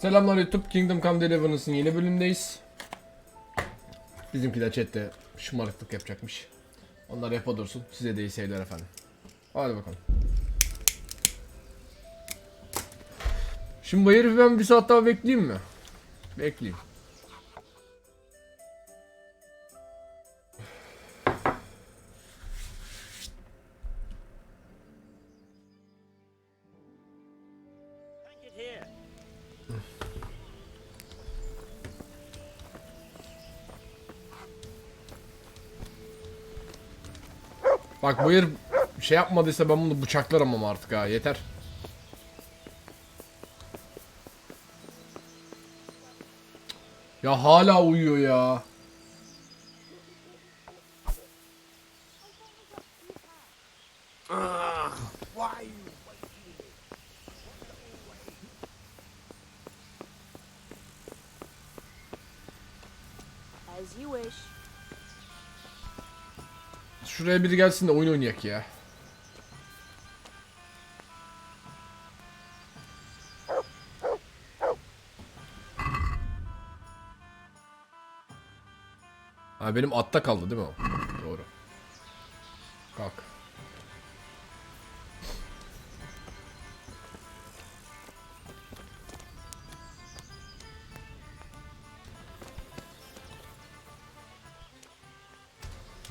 Selamlar YouTube, Kingdom Come Delivarence'ın yeni bölümündeyiz. Bizimki de chatte şımarıklık yapacakmış. Onlar yapa dursun. Size de iyi seyirler efendim. Hadi bakalım. Şimdi bu herifi ben bir saat daha bekleyeyim mi? Bekleyeyim. Bak bu herif şey yapmadıysa ben bunu bıçaklarım ama artık ha, yeter. Ya hala uyuyor ya. As you wish. Şuraya biri gelsin de oyun oynayak ya. Ha, benim atta kaldı değil mi o? Doğru. Kalk.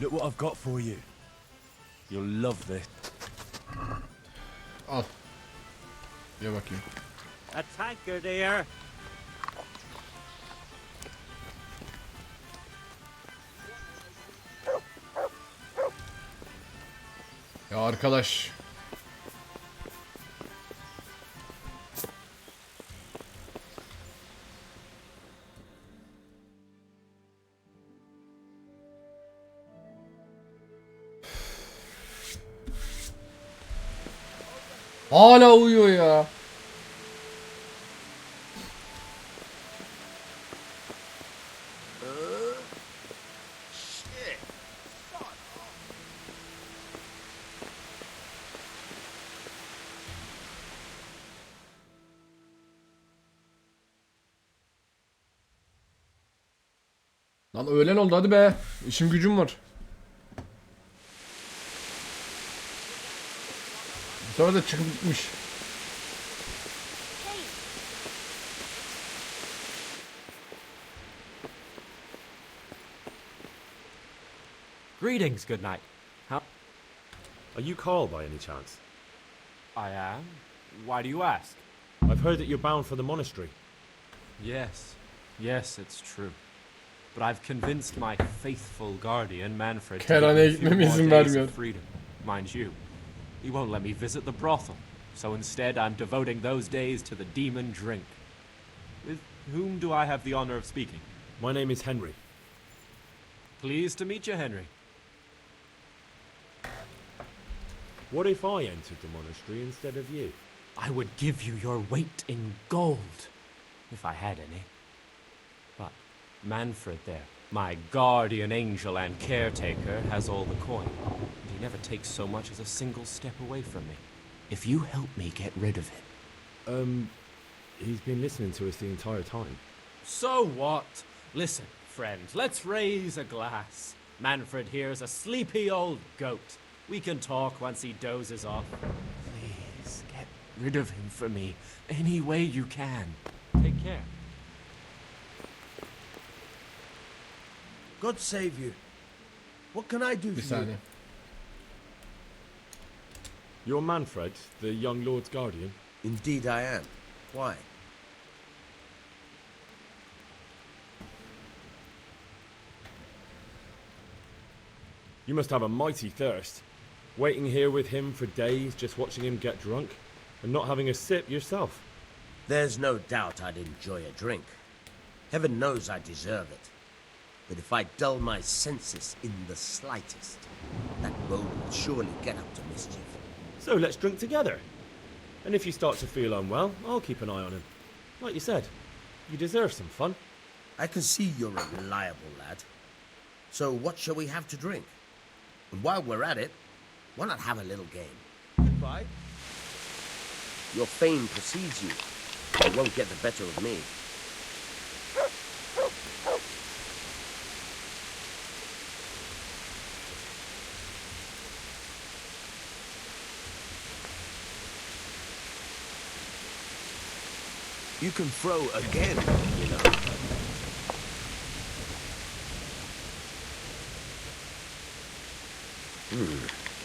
Look what I've got for you. You'll love this. Al. Gel bakayım. A tanker there. Ya arkadaş. Hala uyuyor ya. Lan öğlen oldu hadi be. İşim gücüm var. Bu sefer de çıkıp gitmiş. Greetings, good night. How? Are you Carl by any chance? I am. Why do you ask? I've heard that you're bound for the monastery. Yes, it's true. But I've convinced my faithful guardian, Manfred, to Kerhaneye give me a few gitmeme more izin days vermiyor. of freedom. Mind you, he won't let me visit the brothel. So instead, I'm devoting those days to the demon drink. With whom do I have the honor of speaking? My name is Henry. Pleased to meet you, Henry. What if I entered the monastery instead of you? I would give you your weight in gold, if I had any. But Manfred there, my guardian angel and caretaker, has all the coin. And he never takes so much as a single step away from me. If you help me get rid of him... He's been listening to us the entire time. So what? Listen, friend, let's raise a glass. Manfred here's a sleepy old goat. We can talk once he dozes off. Please, get rid of him for me, any way you can. Take care. God save you. What can I do Bir for you? saniye. You're Manfred, the young lord's guardian? Indeed I am. Why? You must have a mighty thirst. Waiting here with him for days, just watching him get drunk, and not having a sip yourself. There's no doubt I'd enjoy a drink. Heaven knows I deserve it. But if I dull my senses in the slightest, that road will surely get up to mischief. So let's drink together. And if you start to feel unwell, I'll keep an eye on him. Like you said, you deserve some fun. I can see you're a reliable lad. So what shall we have to drink? And while we're at it, why not have a little game? Goodbye. Your fame precedes you. You won't get the better of me. You can throw again, you know.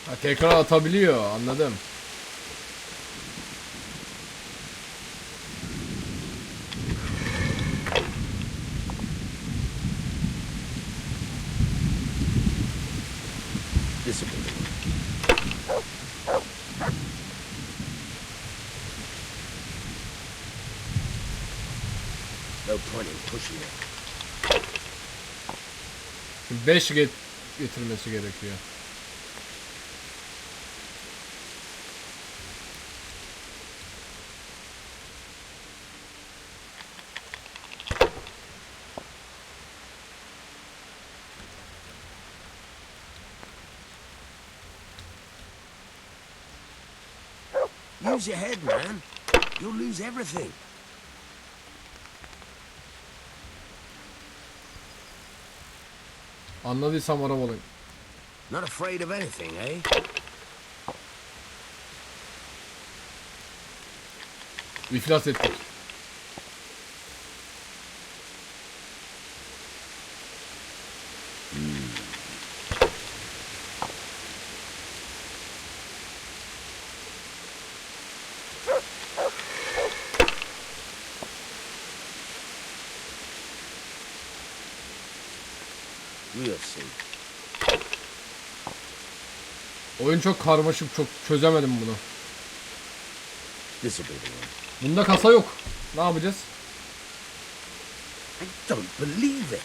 Ha, tekrar atabiliyor, anladım. Discipline. No point in pushing it. 5 getirmesi gerekiyor. Use your head, man. You'll lose everything. Anladıysam arabalıyım. Not afraid of anything, eh? İflas ettik. We'll see. Oyun çok karmaşık, çok çözemedim bunu. This'll be the one. Bunda kasa yok. Ne yapacağız? I don't believe it.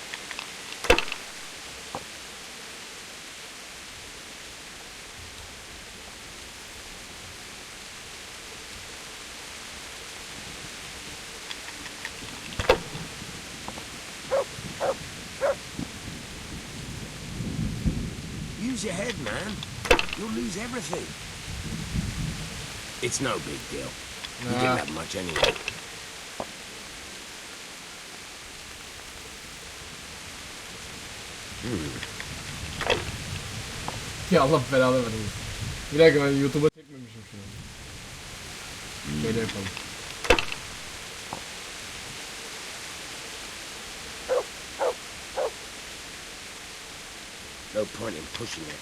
Use your head, man. You'll lose everything. It's no big deal. You didn't have much anyway. Ya Allah belanı versin. Bir dakika, ben YouTube'a çekmemişim şunu. Böyle yapalım. No point in pushing it.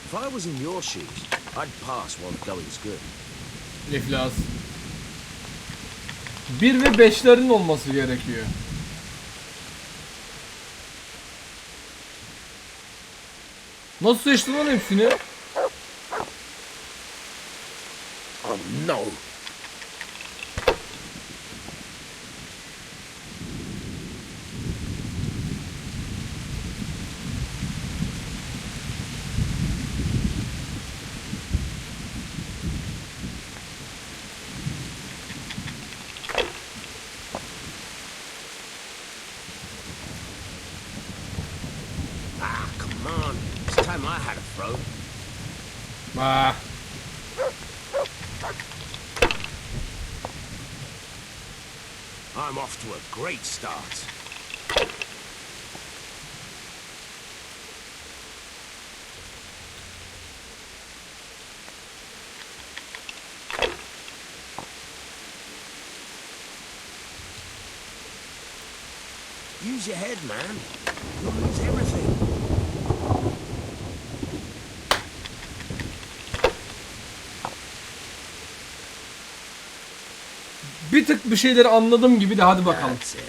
If I was in your shoes, I'd pass while the going's good. İflas. 1 ve 5'lerin olması gerekiyor. Nasıl seçtin lan hepsini? Oh no! Ah, come on. It's time I had a throw. Ah. I'm off to a great start. Use your head, man. You'll lose everything. Bir tık bir şeyleri anladım gibi de hadi bakalım. That's it.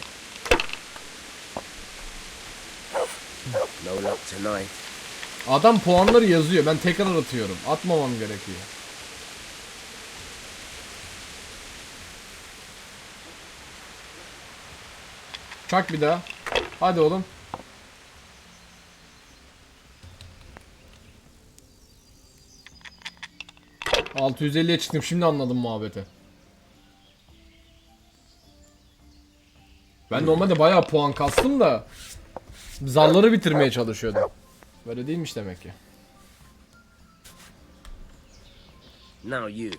No luck tonight. Adam puanları yazıyor. Ben tekrar atıyorum. Atmamam gerekiyor. Çak bir daha. Hadi oğlum. ...650'ye çıktım. Şimdi anladım muhabbeti. Ben normalde bayağı puan kastım da zarları bitirmeye çalışıyordum. Böyle değilmiş demek ki. Now you.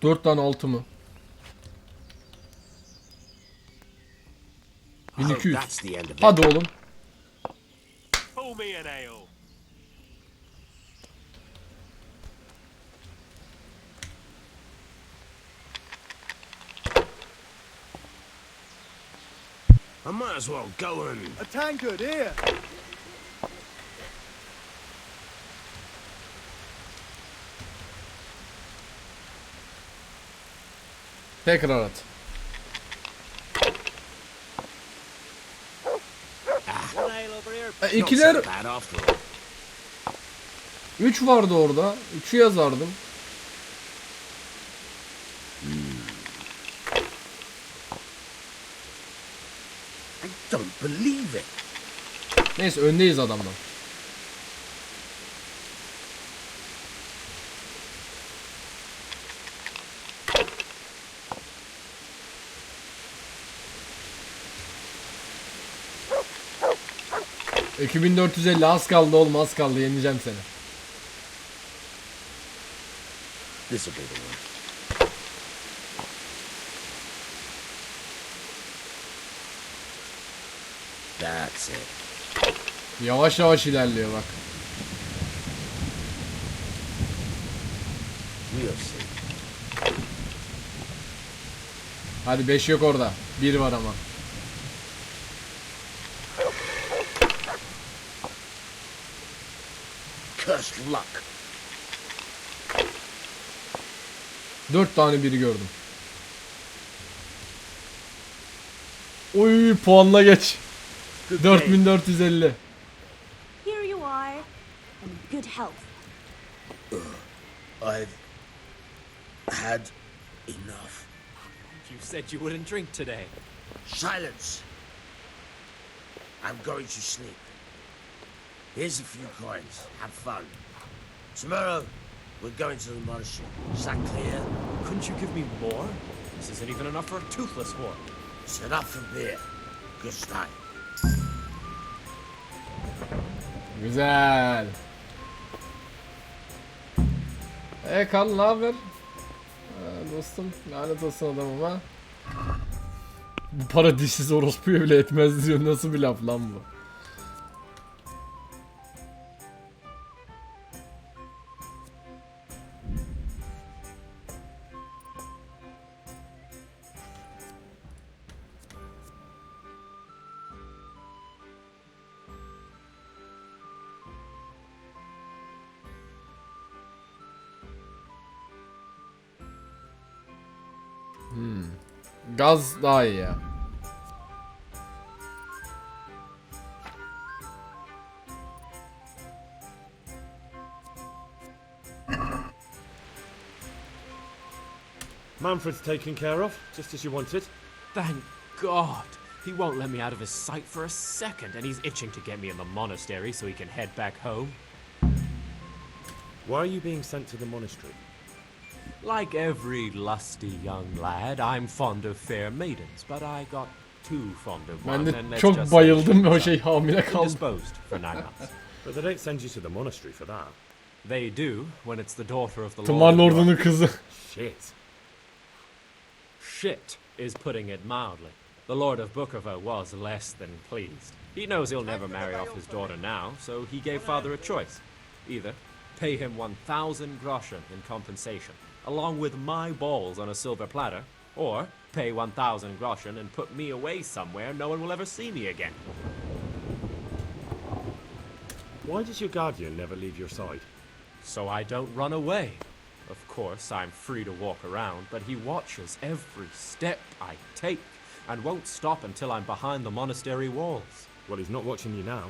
4 tane altı mı? I hope 1200. that's the end of it. Hadi oğlum. Pull me an ale. I might as well go and... A tankard here. Tekrar at. One ale over here. Not İkiler so bad after all. 3 vardı orada. 3'ü yazardım. I don't believe it. Neyse öndeyiz adamdan. ...2450 az kaldı oğlum, az kaldı, yeneceğim seni. This'll be the one. That's it. Yavaş yavaş ilerliyor bak. We'll see. Hadi 5 yok orada. 1 var ama. Cursed luck. 4 tane biri gördüm. Oy, puanla geç. 4450. Here you are, and good health. I've had enough. You said you wouldn't drink today. Silence. I'm going to sleep. Here's a few coins. Have fun. Tomorrow, we're going to the monastery. Is that clear? Couldn't you give me more? This isn't even enough for a toothless one. It's enough for beer. Good night. Güzel. Karl, ne haber? Dostum, lanet olsun adamıma. Bu para dişsiz orospuya bile etmez diyor. Nasıl bir laf lan bu? Gaz daha iyi ya. Manfred's taken care of, just as you wanted. Thank God. He won't let me out of his sight for a second, and he's itching to get me in the monastery so he can head back home. Why are you being sent to the monastery? Like every lusty young lad, I'm fond of fair maidens, but I got too fond of Ben one, de and let's çok just bayıldım ve o say şey hamile kaldı. indisposed for 9 months. But they don't send you to the monastery for that. They do when it's the daughter of the Tımar Lord. of Lord'unun York. kızı. Shit. Shit is putting it mildly. The Lord of Bukovo was less than pleased. He knows he'll never marry off his daughter now, so he gave father a choice. Either pay him 1,000 groschen in compensation, along with my balls on a silver platter, or pay 1,000 groschen and put me away somewhere no one will ever see me again. Why does your guardian never leave your side? So I don't run away. Of course, I'm free to walk around, but he watches every step I take and won't stop until I'm behind the monastery walls. Well, he's not watching you now.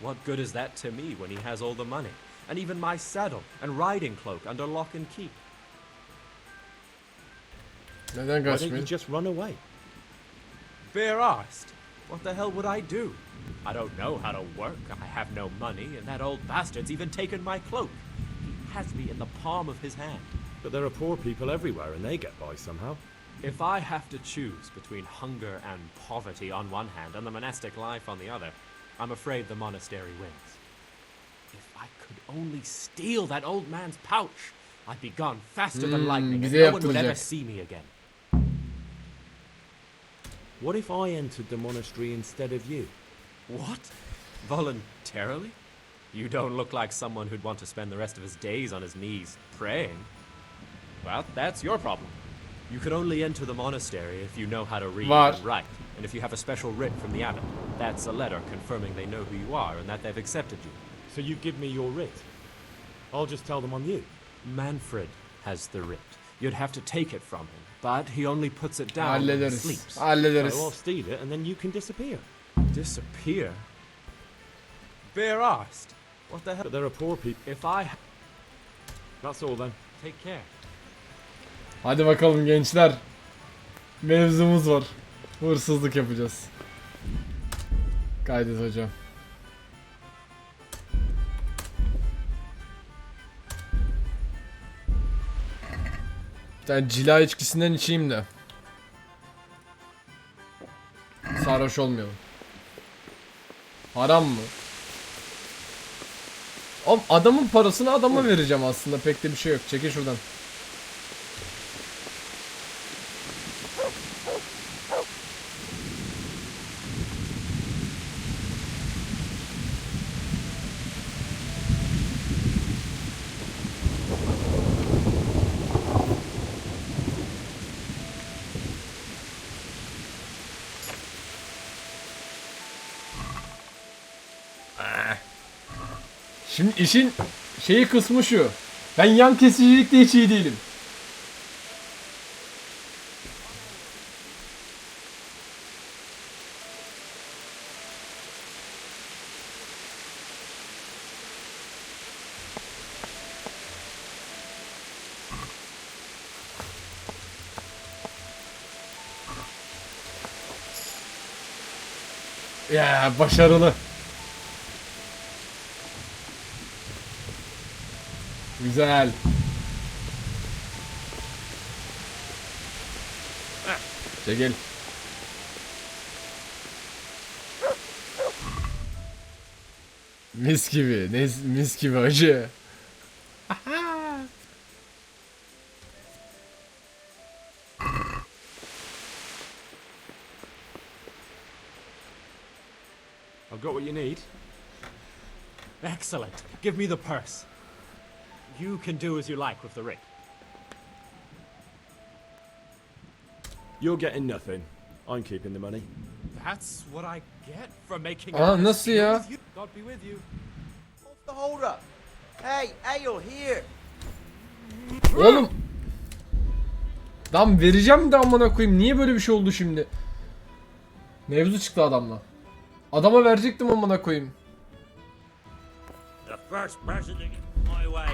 What good is that to me when he has all the money, and even my saddle and riding cloak under lock and key? Neden Why don't you kaçmıyor? just run away? Bare arsed. What the hell would I do? I don't know how to work, I have no money, and that old bastard's even taken my cloak. He has me in the palm of his hand. But there are poor people everywhere and they get by somehow. If I have to choose between hunger and poverty on one hand and the monastic life on the other, I'm afraid the monastery wins. If I could only steal that old man's pouch, I'd be gone faster than lightning and bize no one would ever yaptıracak. see me again. What if I entered the monastery instead of you? What? Voluntarily? You don't look like someone who'd want to spend the rest of his days on his knees praying. Well, that's your problem. You can only enter the monastery if you know how to read Var. and write, and if you have a special writ from the abbot. That's a letter confirming they know who you are and that they've accepted you. So you give me your writ. I'll just tell them I'm you. Manfred has the writ. You'd have to take it from him, but he only puts it down when he Hallederiz. sleeps. Hallederiz. So I'll steal it and then you can disappear. Disappear? Bare-arsed? What the hell? But there are poor people. If I... That's all then. Take care. Hadi bakalım gençler. Mevzumuz var. Hırsızlık yapacağız. Kaydet hocam. Bir tane cila içkisinden içeyim de. Sarhoş olmayalım. Haram mı? Oğlum adamın parasını adama vereceğim aslında. Pek de bir şey yok. Çekil şuradan. Şimdi işin şeyi kısmı şu. Ben yan kesicilikte hiç iyi değilim. Ya başarılı. Güzel. Çekil. Mis gibi. Mis gibi acı. I've got what you need. Excellent. Give me the purse. You can do as you like with the ring. You're getting nothing. I'm keeping the money. That's what I get for making Aa, a nasıl deal ya? with you. God be with you. What's the hold up? Hey, Ale, here. Oğlum. Lan vereceğim de amına koyayım. Niye böyle bir şey oldu şimdi? Mevzu çıktı adamla. Adama verecektim amına koyayım. The first person to get my way.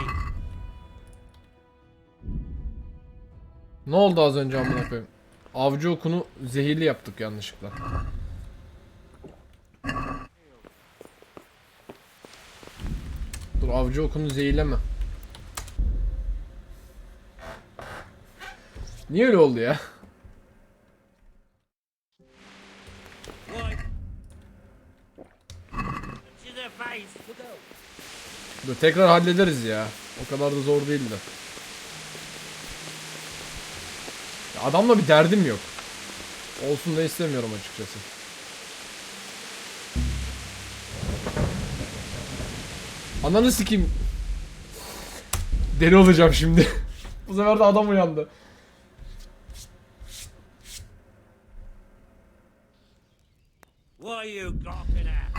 Ne oldu az önce amına koyayım? Avcı okunu zehirli yaptık yanlışlıkla. Dur avcı okunu zehirleme. Niye öyle oldu ya? Dur tekrar hallederiz ya. O kadar da zor değildi. Ya adamla bir derdim yok. Olsun da istemiyorum açıkçası. Ananı sikeyim. Deli olacağım şimdi. Bu sefer de adam uyandı. What are you gawking at?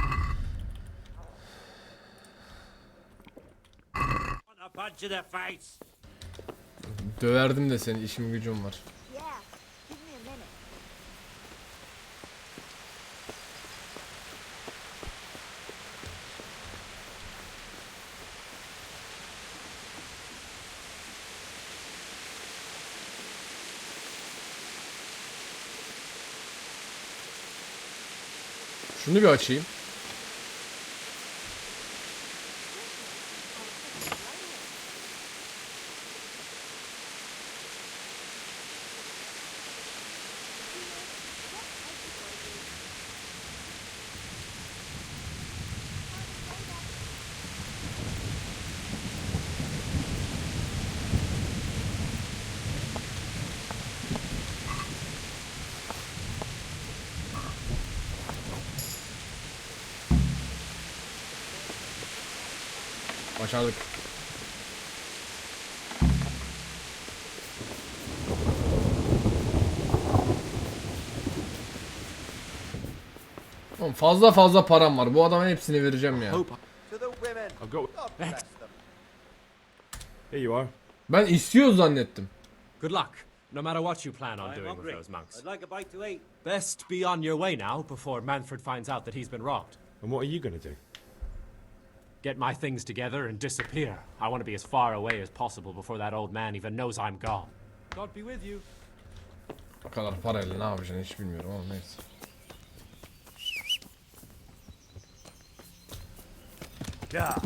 Want a punch in the face? Döverdim de seni, işim gücüm var. Yeah, give me a minute. Şunu bir açayım. Başardık. Oğlum fazla param var. Bu adama hepsini vereceğim ya. To the women. I've got. God bless them. Here you are. Ben istiyor zannettim. Good luck, no matter what you plan on I'm doing with hungry. those monks. I'd like a bite to eat. Best be on your way now before Manfred finds out that he's been robbed. And what are you going to do? Get my things together and disappear. I want to be as far away as possible before that old man even knows I'm gone. God be with you. O kadar parayla ne yapacaksın hiç bilmiyorum ama neyse. Yeah.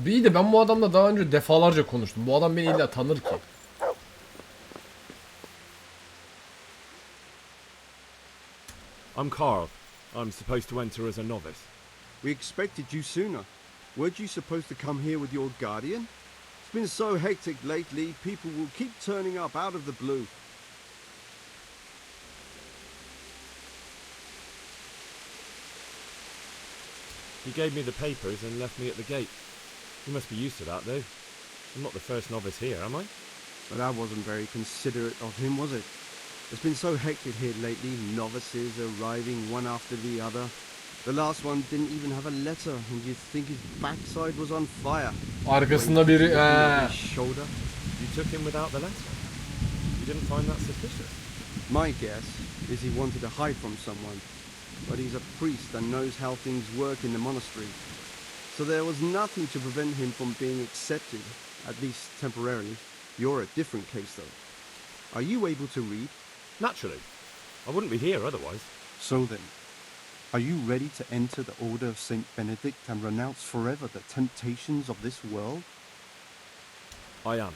İyi de ben bu adamla daha önce defalarca konuştum. Bu adam beni illa tanır ki. I'm Carl. I'm supposed to enter as a novice. We expected you sooner. Weren't you supposed to come here with your guardian? It's been so hectic lately, people will keep turning up out of the blue. He gave me the papers and left me at the gate. You must be used to that, though. I'm not the first novice here, am I? But that wasn't very considerate of him, was it? It's been so hectic here lately, novices arriving one after the other. The last one didn't even have a letter, and you'd think his backside was on fire. Arkasında biri His shoulder. You took him without the letter. You didn't find that suspicious? My guess is he wanted to hide from someone, but he's a priest and knows how things work in the monastery. So there was nothing to prevent him from being accepted, at least temporarily. You're a different case, though. Are you able to read? Naturally. I wouldn't be here otherwise. So then, are you ready to enter the Order of Saint Benedict and renounce forever the temptations of this world? I am.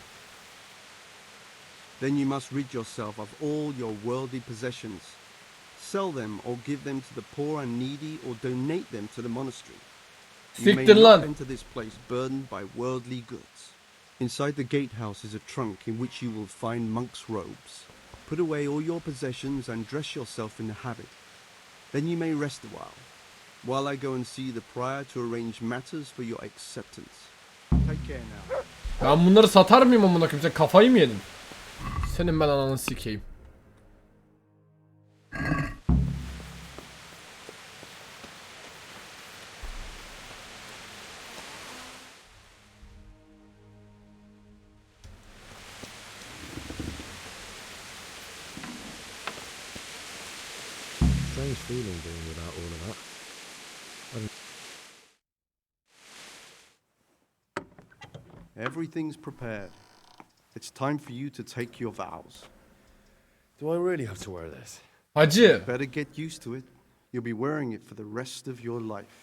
Then you must rid yourself of all your worldly possessions. Sell them or give them to the poor and needy or donate them to the monastery. You may Siktir not lan. enter this place burdened by worldly goods. Inside the gatehouse is a trunk in which you will find monk's robes. Put away all your possessions and dress yourself in the habit. Then you may rest a while I go and see the prior to arrange matters for your acceptance. Take care now. Ben bunları satar mıyım amına koyayım? Sen kafayı mı yedin? Senin ben ananı sikeyim. Strange feeling being without all of that. Everything's prepared. It's time for you to take your vows. Do I really have to wear this? Hacı, Better get used to it. You'll be wearing it for the rest of your life.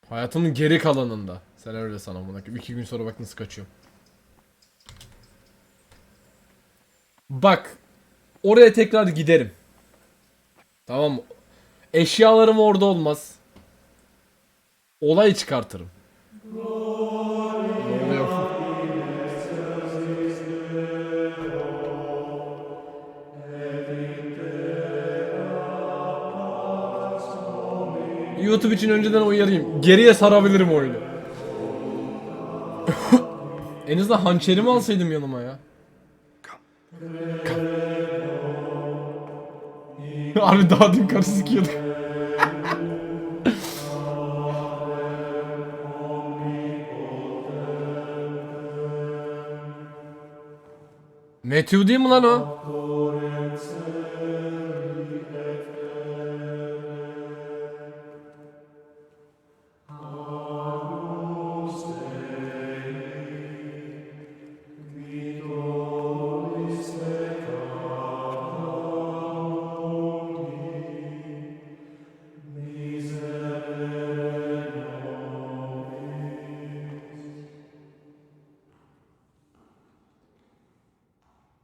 hayatımın geri kalanında. Sen öyle san amına koyayım. 2 gün sonra bak nasıl kaçıyorum. Bak, oraya tekrar giderim. Tamam mı? Eşyalarım orada olmaz. Olay çıkartırım. Ne oluyor? YouTube için önceden uyarayım. Geriye sarabilirim oyunu. En azından hançerimi alsaydım yanıma ya. Abi daha dün karı sikiyorduk. Matthew değil mi lan o?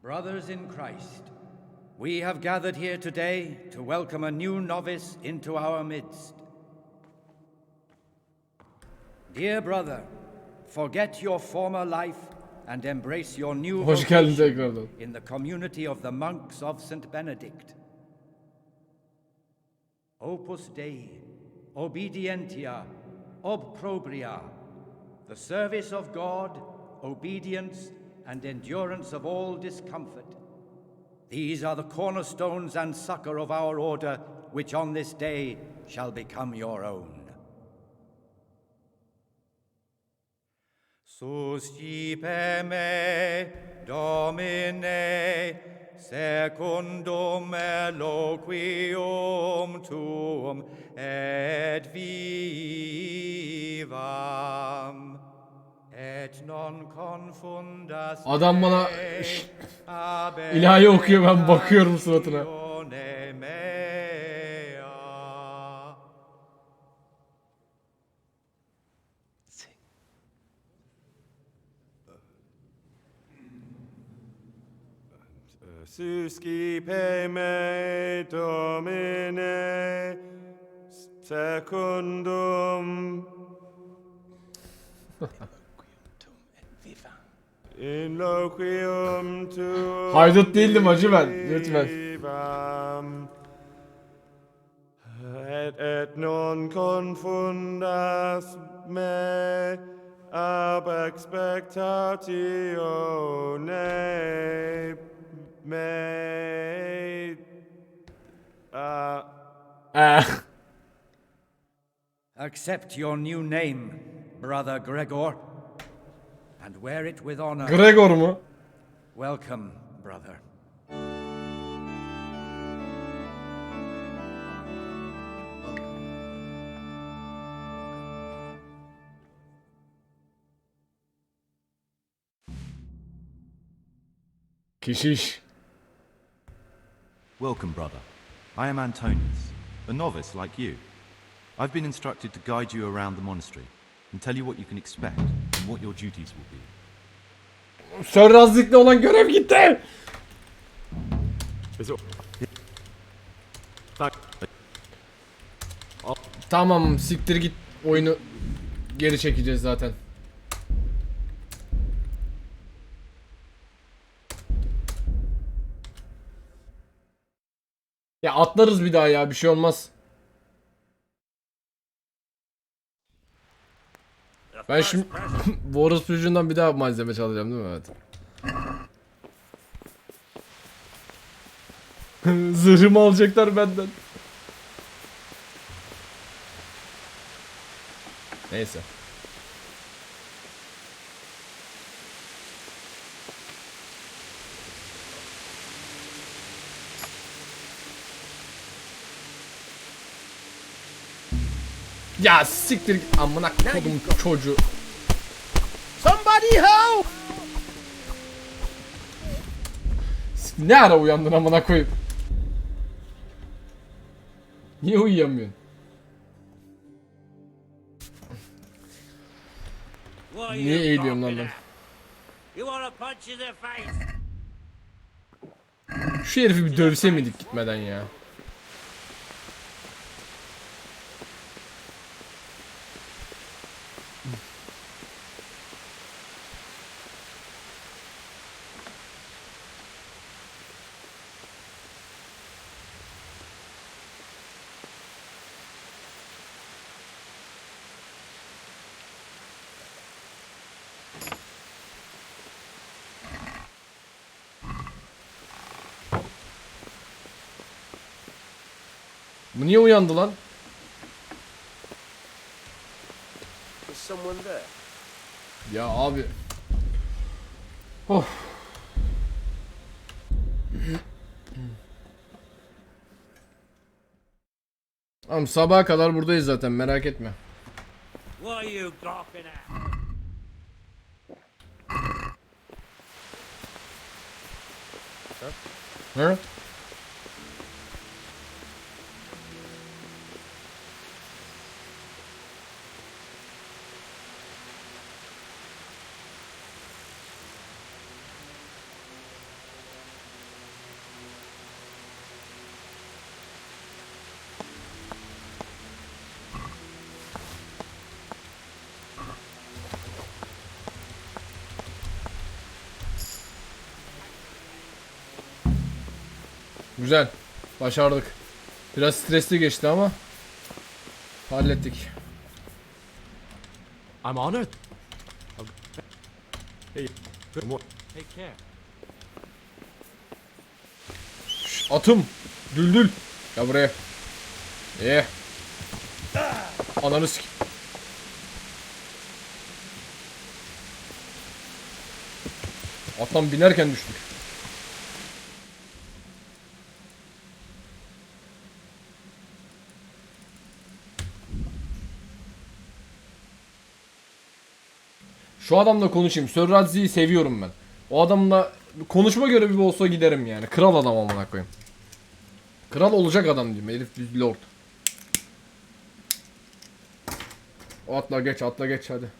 Brothers in Christ, We have gathered here today to welcome a new novice into our midst. Dear brother, forget your former life and embrace your new Hoş geldin vocation tekrardan. in the community of the monks of St. Benedict. Opus Dei, obedientia, obprobria, the service of God, obedience, and endurance of all discomfort. These are the cornerstones and succor of our order, which on this day shall become your own. Suscipe me, Domine, secundum eloquium tuum, et vivam, et non confundas Adam bana me, ilahi okuyor, ben bakıyorum suratına. abendatione mea. Suscipe me, Domine, secundum in loquium tuum. Haydut değildim hacı ben, lütfen. vivam, et non confundas me ab expectatione me. Accept your new name, Brother Gregor, and wear it with honor. Gregor mu? Welcome, brother. Keşiş. Welcome, brother. I am Antonius, a novice like you. I've been instructed to guide you around the monastery and tell you what you can expect and what your duties will be. Sörrazlıkla olan görev gitti. Is it- Thank- Tamam, siktir git, oyunu geri çekeceğiz zaten. Ya atlarız bir daha ya, bir şey olmaz. Ben şimdi bu orospucundan bir daha malzeme çalacağım değil mi? Evet. Zırhımı alacaklar benden. Neyse. Ya siktir git amına kodum çocuğu. Somebody help! Ne ara uyandın amına koyayım? Niye uyuyamıyorsun? Niye eğiliyorum lan ben? You want a punch in the face? Şu herifi bir dövse miydik gitmeden ya? Bu niye uyandı lan? Is someone there? Ya abi. Of. Tamam, sabaha kadar buradayız zaten, merak etme. What are you gawping at? Hı? Güzel. Başardık. Biraz stresli geçti ama hallettik. I'm honored. Hey, what? Take care. Atım. Düldül. Gel buraya. Ananı sik. Atlan binerken düştük. Şu adamla konuşayım. Sir Radzi'yi seviyorum ben. O adamla konuşma görevi olsa giderim yani. Kral adam amına koyayım. Kral olacak adam diyeyim. Herif düz lord. Atla geç, atla geç hadi.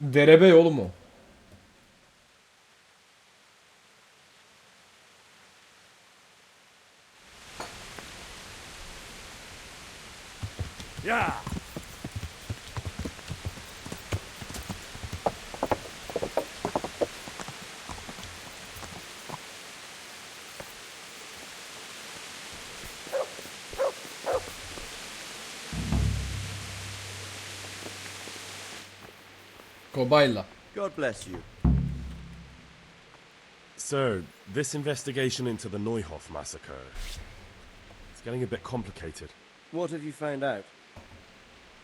Derebey oğlum o. Yeah. Kobayla. God bless you. Sir, this investigation into the Neuhof massacre, it's getting a bit complicated. What have you found out?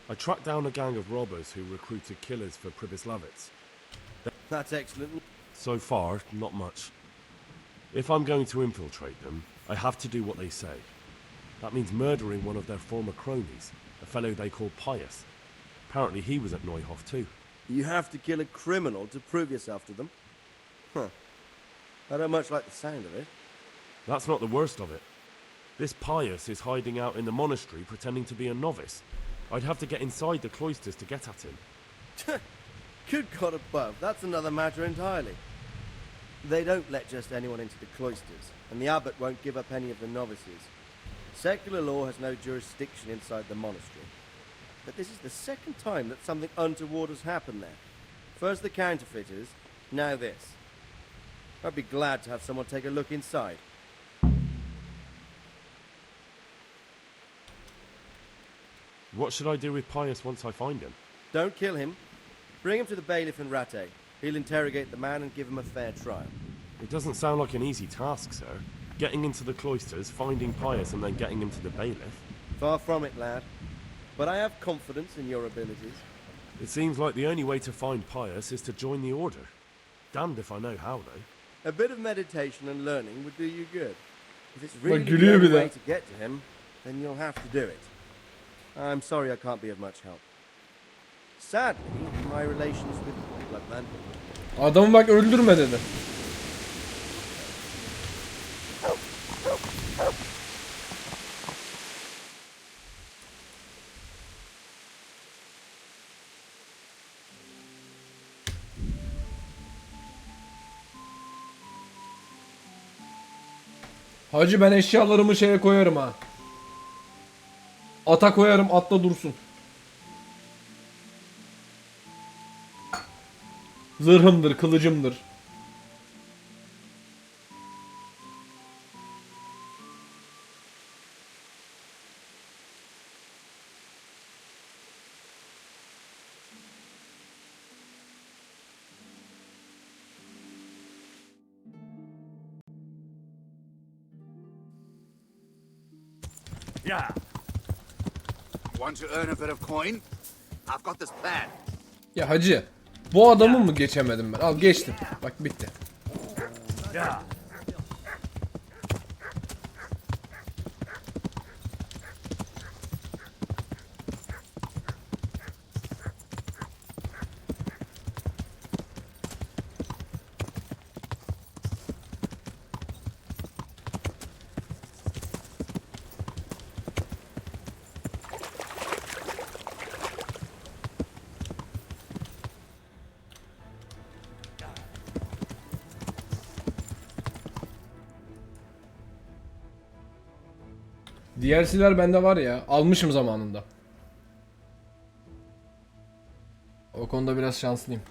I tracked down a gang of robbers who recruited killers for Pribyslavitz. That's excellent. So far, not much. If I'm going to infiltrate them, I have to do what they say. That means murdering one of their former cronies, a fellow they call Pius. Apparently he was at Neuhof too. You have to kill a criminal to prove yourself to them? Huh. I don't much like the sound of it. That's not the worst of it. This Pius is hiding out in the monastery pretending to be a novice. I'd have to get inside the cloisters to get at him. Good God above, that's another matter entirely. They don't let just anyone into the cloisters, and the abbot won't give up any of the novices. Secular law has no jurisdiction inside the monastery. But this is the second time that something untoward has happened there. First the counterfeiters, now this. I'd be glad to have someone take a look inside. What should I do with Pius once I find him? Don't kill him. Bring him to the bailiff in Rattay. He'll interrogate the man and give him a fair trial. It doesn't sound like an easy task, sir. Getting into the cloisters, finding Pius, and then getting him to the bailiff. Far from it, lad. But I have confidence in your abilities. It seems like the only way to find Pius is to join the order. Damned if I know how, though. A bit of meditation and learning would do you good. If it's really the gülüyor bir only de. way to get to him, then you'll have to do it. I'm sorry I can't be of much help. Sadly, my relations with Bloodman. Adamı bak öldürme dedi. Hacı ben eşyalarımı şeye koyarım ha. Ata koyarım, atla dursun. Zırhımdır, kılıcımdır. Yeah. Want to earn a bit of coin? I've got this plan. Ya hacı, bu adamı mı geçemedim ben? Al geçtim. Bak bitti. Yeah. DLC'ler bende var ya. Almışım zamanında. O konuda biraz şanslıyım.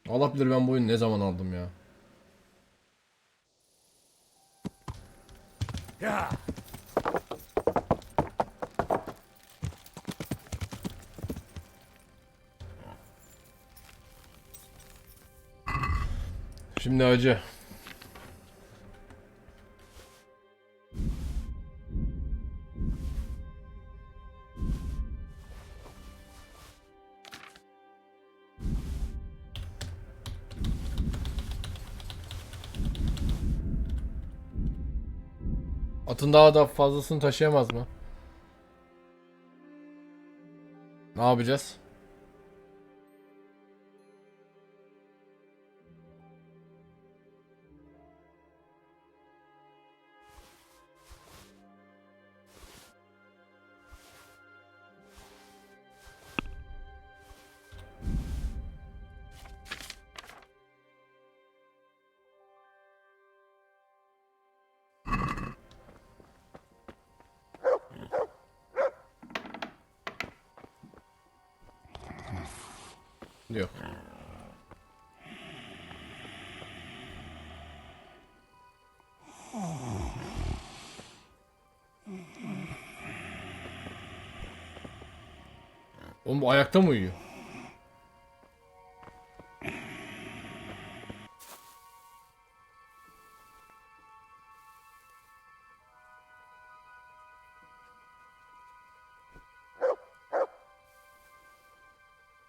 Allah bilir ben bu oyunu ne zaman aldım ya. Şimdi acı. Atın daha da fazlasını taşıyamaz mı? Ne yapacağız? Yok. Oğlum bu ayakta mı uyuyor?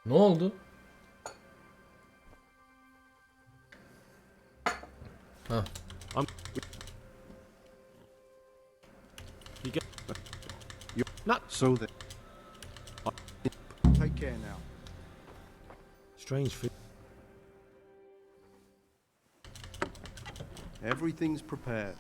Ne oldu? Ha. So that. Take care now. Strange food. Everything's prepared.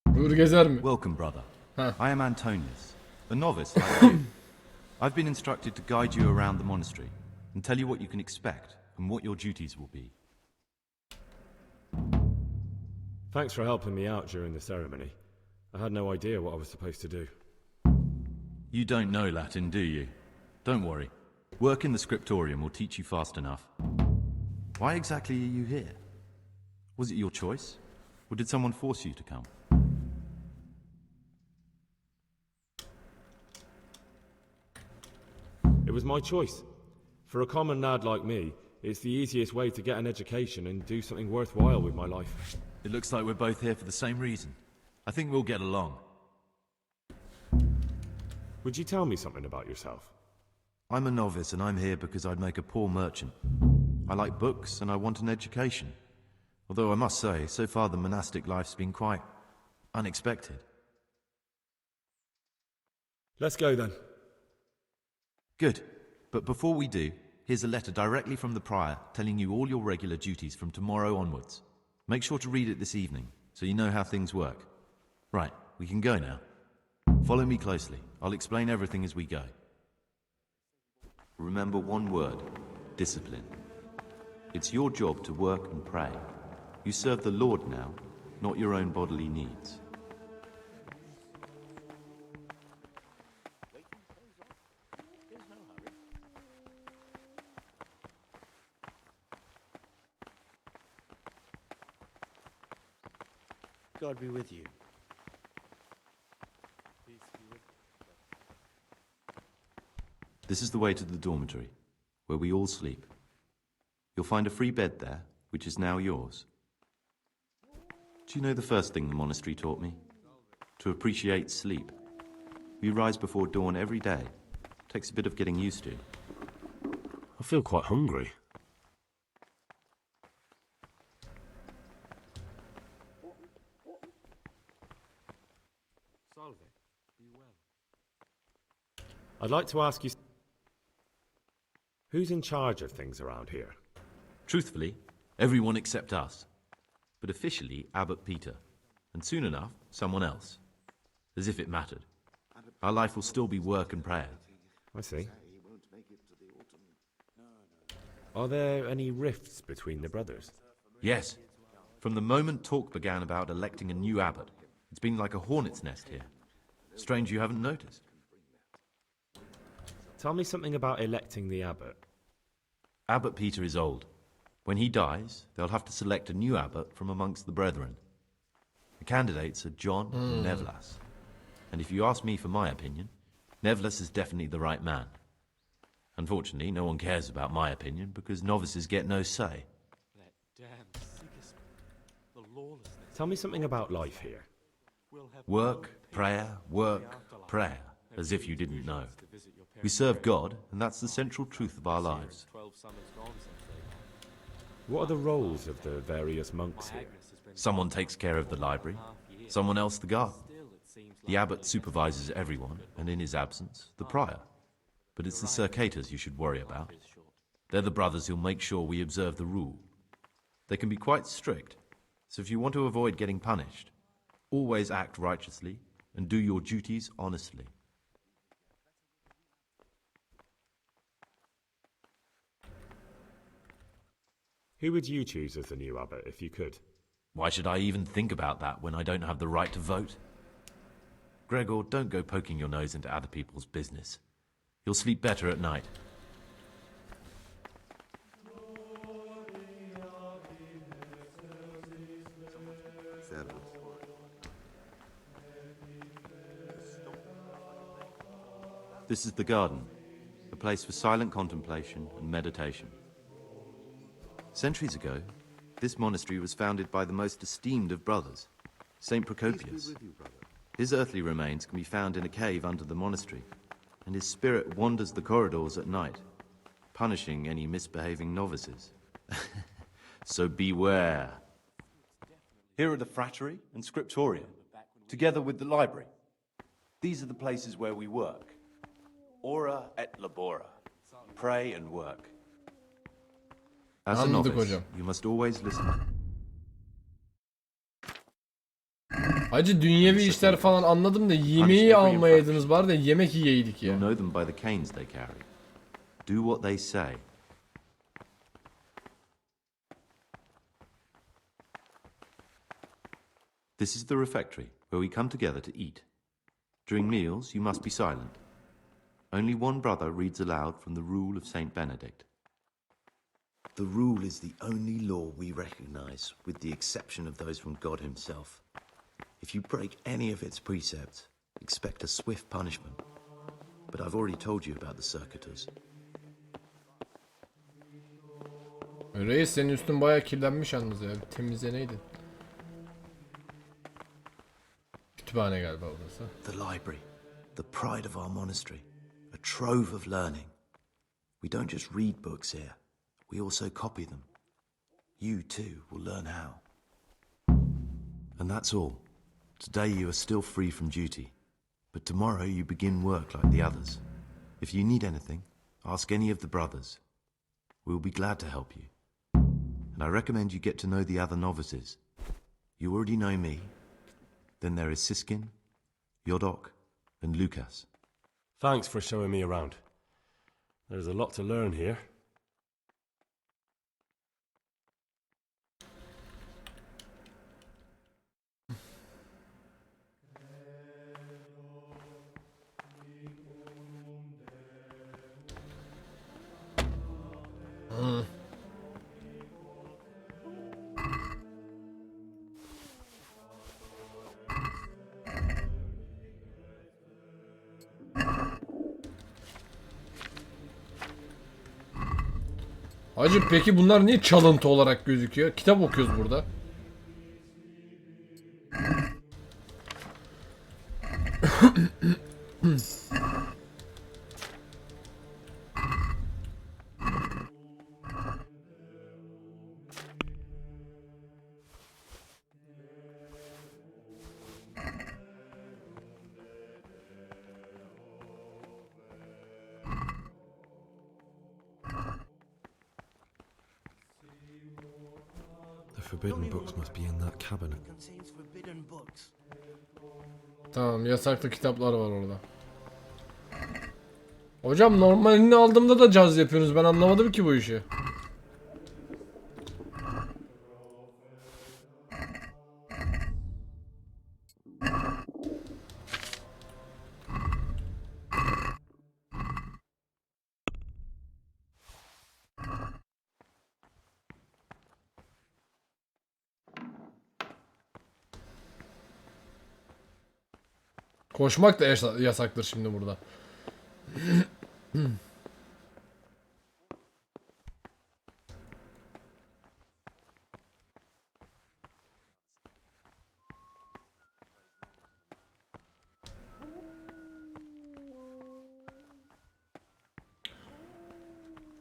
Buyur gezer mi? Welcome, brother. Huh. I am Antonius, a novice like you. I've been instructed to guide you around the monastery and tell you what you can expect and what your duties will be. Thanks for helping me out during the ceremony. I had no idea what I was supposed to do. You don't know Latin, do you? Don't worry. Work in the scriptorium will teach you fast enough. Why exactly are you here? Was it your choice? Or did someone force you to come? It was my choice. For a common lad like me, it's the easiest way to get an education and do something worthwhile with my life. It looks like we're both here for the same reason. I think we'll get along. Would you tell me something about yourself? I'm a novice and I'm here because I'd make a poor merchant. I like books and I want an education. Although I must say, so far the monastic life's been quite unexpected. Let's go then. Good. But before we do, here's a letter directly from the prior telling you all your regular duties from tomorrow onwards. Make sure to read it this evening, so you know how things work. Right, we can go now. Follow me closely. I'll explain everything as we go. Remember one word: discipline. It's your job to work and pray. You serve the Lord now, not your own bodily needs. God be with you. This is the way to the dormitory, where we all sleep. You'll find a free bed there, which is now yours. Do you know the first thing the monastery taught me? To appreciate sleep. We rise before dawn every day. Takes a bit of getting used to. I feel quite hungry. Salve. Be well. I'd like to ask you, who's in charge of things around here? Truthfully, everyone except us. But officially, Abbot Peter. And soon enough, someone else. As if it mattered. Our life will still be work and prayer. I see. Are there any rifts between the brothers? Yes. From the moment talk began about electing a new abbot, it's been like a hornet's nest here. Strange you haven't noticed. Tell me something about electing the abbot. Abbot Peter is old. When he dies, they'll have to select a new abbot from amongst the brethren. The candidates are John and Nevlas. And if you ask me for my opinion, Nevlas is definitely the right man. Unfortunately, no one cares about my opinion because novices get no say. Tell me something about life here. Work, prayer, as if you didn't know. We serve God, and that's the central truth of our lives. What are the roles of the various monks here? Someone takes care of the library, someone else the garden. The abbot supervises everyone, and in his absence, the prior. But it's the circators you should worry about. They're the brothers who'll make sure we observe the rule. They can be quite strict, so if you want to avoid getting punished, always act righteously and do your duties honestly. Who would you choose as the new abbot if you could? Why should I even think about that when I don't have the right to vote? Gregor, don't go poking your nose into other people's business. You'll sleep better at night. This is the garden, a place for silent contemplation and meditation. Centuries ago, this monastery was founded by the most esteemed of brothers, Saint Procopius. His earthly remains can be found in a cave under the monastery, and his spirit wanders the corridors at night, punishing any misbehaving novices. So beware. Here are the frattery and scriptorium, together with the library. These are the places where we work. Ora et labora. Pray and work. As a novice, you must always listen. Hacı dünyevi işler falan anladım da yemeği almayaydınız bari de yemek yiyeydik ya. You know them by the canes they carry. Do what they say. This is the refectory, where we come together to eat. During meals, you must be silent. Only one brother reads aloud from the rule of Saint Benedict. The rule is the only law we recognize, with the exception of those from God himself. If you break any of its precepts, expect a swift punishment. But I've already told you about the circuitors. Reis senin üstün bayağı kirlenmiş yalnız ya. Bir temizleneydin. Kütüphane galiba burası. The library, the pride of our monastery, a trove of learning. We don't just read books here, we also copy them. You too will learn how. And that's all. Today you are still free from duty, but tomorrow you begin work like the others. If you need anything, ask any of the brothers. We will be glad to help you. And I recommend you get to know the other novices. You already know me. Then there is Siskin, Yodok, and Lukas. Thanks for showing me around. There's a lot to learn here. Hacı peki bunlar niye çalıntı olarak gözüküyor? Kitap okuyoruz burada. Forbidden books must be in that cabinet. Tamam, yasaklı kitaplar var orada. Hocam normalini aldığımda da caz yapıyorsunuz. Ben anlamadım ki bu işi. Koşmak da yasaktır şimdi burada.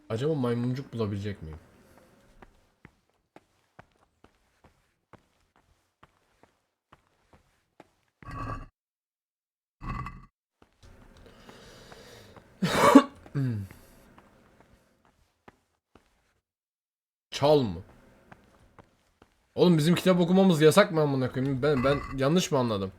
Acaba maymuncuk bulabilecek miyim? Çal mı? Oğlum bizim kitap okumamız yasak mı amına koyayım? Ben yanlış mı anladım?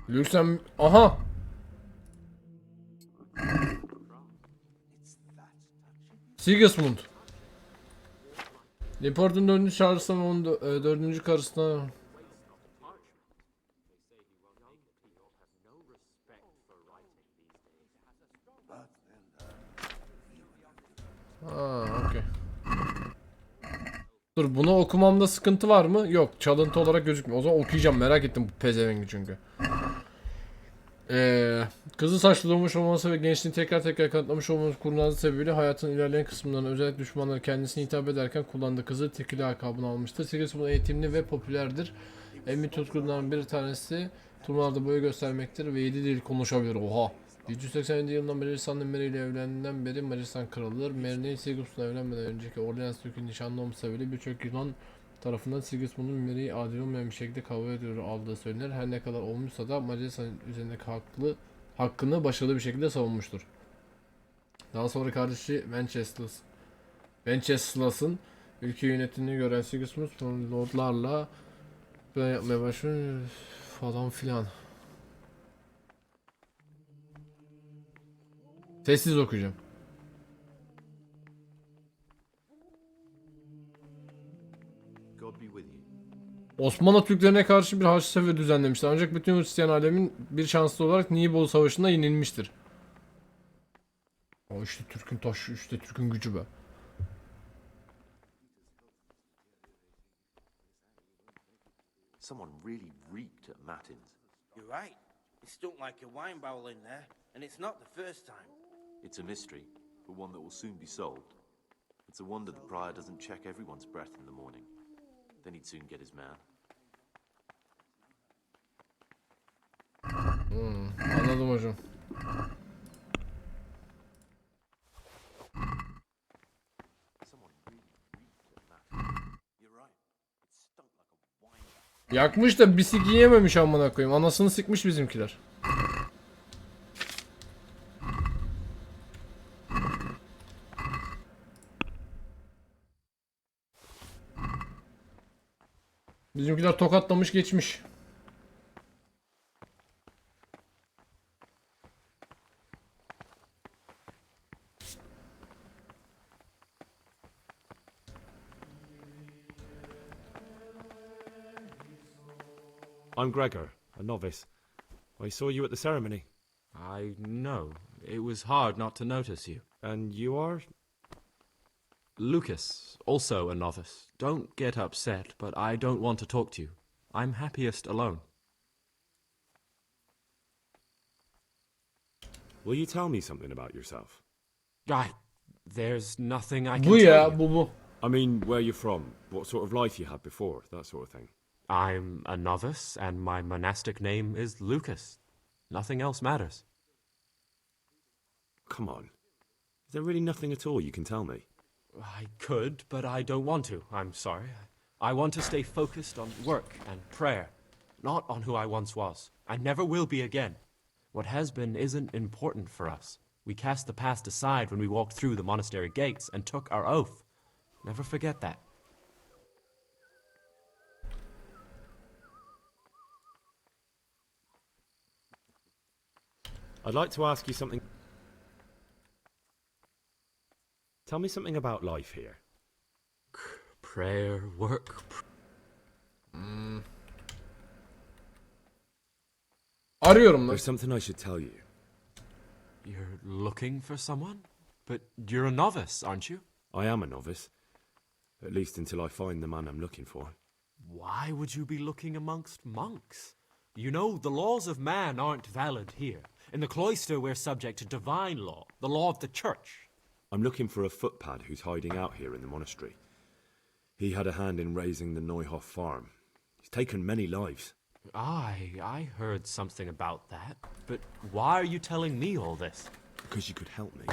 Lüksem... Aha! Sigismund. Leopold'un 4. çağrısından 4. karısına... Okey. Dur, bunu okumamda sıkıntı var mı? Yok, çalıntı olarak gözükmüyor. O zaman okuyacağım, merak ettim bu pezevengi çünkü. Kızıl saçlı doğmuş olması ve gençliğini tekrar kanıtlamış olması kurnazlığı sebebiyle hayatın ilerleyen kısımlarında özellikle düşmanları kendisine hitap ederken kullandığı kızıl tekili lakabını almıştır. Sigismund eğitimli ve popülerdir. En büyük tutkularından bir tanesi turnuvalarda boy göstermektir ve 7 dil konuşabilir. Oha! 787 yılından beri Macaristan Mary ile evlendiğinden beri Macaristan kralıdır. Mary'nin Sigismund'la evlenmeden önceki Orleans Dükü'nün nişanlı olması sebebiyle birçok Yunan tarafından Sigismund'un Mary'i adil olmayan bir şekilde kabul ediyor aldığı söylenir. Her ne kadar olmuşsa da Macaristan üzerindeki hakkını başarılı bir şekilde savunmuştur. Daha sonra kardeşi Wenceslas'ın ülke yönetimini gören Sigismund lordlarla böyle yapmaya başlıyor falan filan. Sessiz okuyacağım. Osmanlı Türklerine karşı bir haçlı sefer düzenlemiştir. Ancak bütün Hristiyan alemin bir şanslı olarak Nibolu Savaşı'nda yenilmiştir. İşte Türk'ün taşı, işte Türk'ün gücü be. Someone really reeked at Matins. You're right. It stunk like a wine barrel in there, and it's not the first time. It's a mystery, but one that will soon be solved. It's a wonder the prior doesn't check everyone's breath in the morning. Then he'd soon get his man. Anladım hocam. Yakmış da bisik yiyememiş amına koyayım. Anasını sıkmış bizimkiler. Bizimkiler tokatlamış geçmiş. I'm Gregor, a novice. I saw you at the ceremony. I know. It was hard not to notice you. And you are? Lucas, also a novice. Don't get upset, but I don't want to talk to you. I'm happiest alone. Will you tell me something about yourself? There's nothing I can Bu tell ya, you. bu. I mean, where you're from, what sort of life you had before, that sort of thing. I'm a novice, and my monastic name is Lucas. Nothing else matters. Come on. Is there really nothing at all you can tell me? I could, but I don't want to. I'm sorry. I want to stay focused on work and prayer, not on who I once was. I never will be again. What has been isn't important for us. We cast the past aside when we walked through the monastery gates and took our oath. Never forget that. I'd like to ask you something. Tell me something about life here. Prayer, work. Arıyorum lan. There's something I should tell you. You're looking for someone? But you're a novice, aren't you? I am a novice. At least until I find the man I'm looking for. Why would you be looking amongst monks? You know, the laws of man aren't valid here. In the cloister, we're subject to divine law, the law of the church. I'm looking for a footpad who's hiding out here in the monastery. He had a hand in raising the Neuhoff farm. He's taken many lives. I heard something about that. But why are you telling me all this? Because you could help me.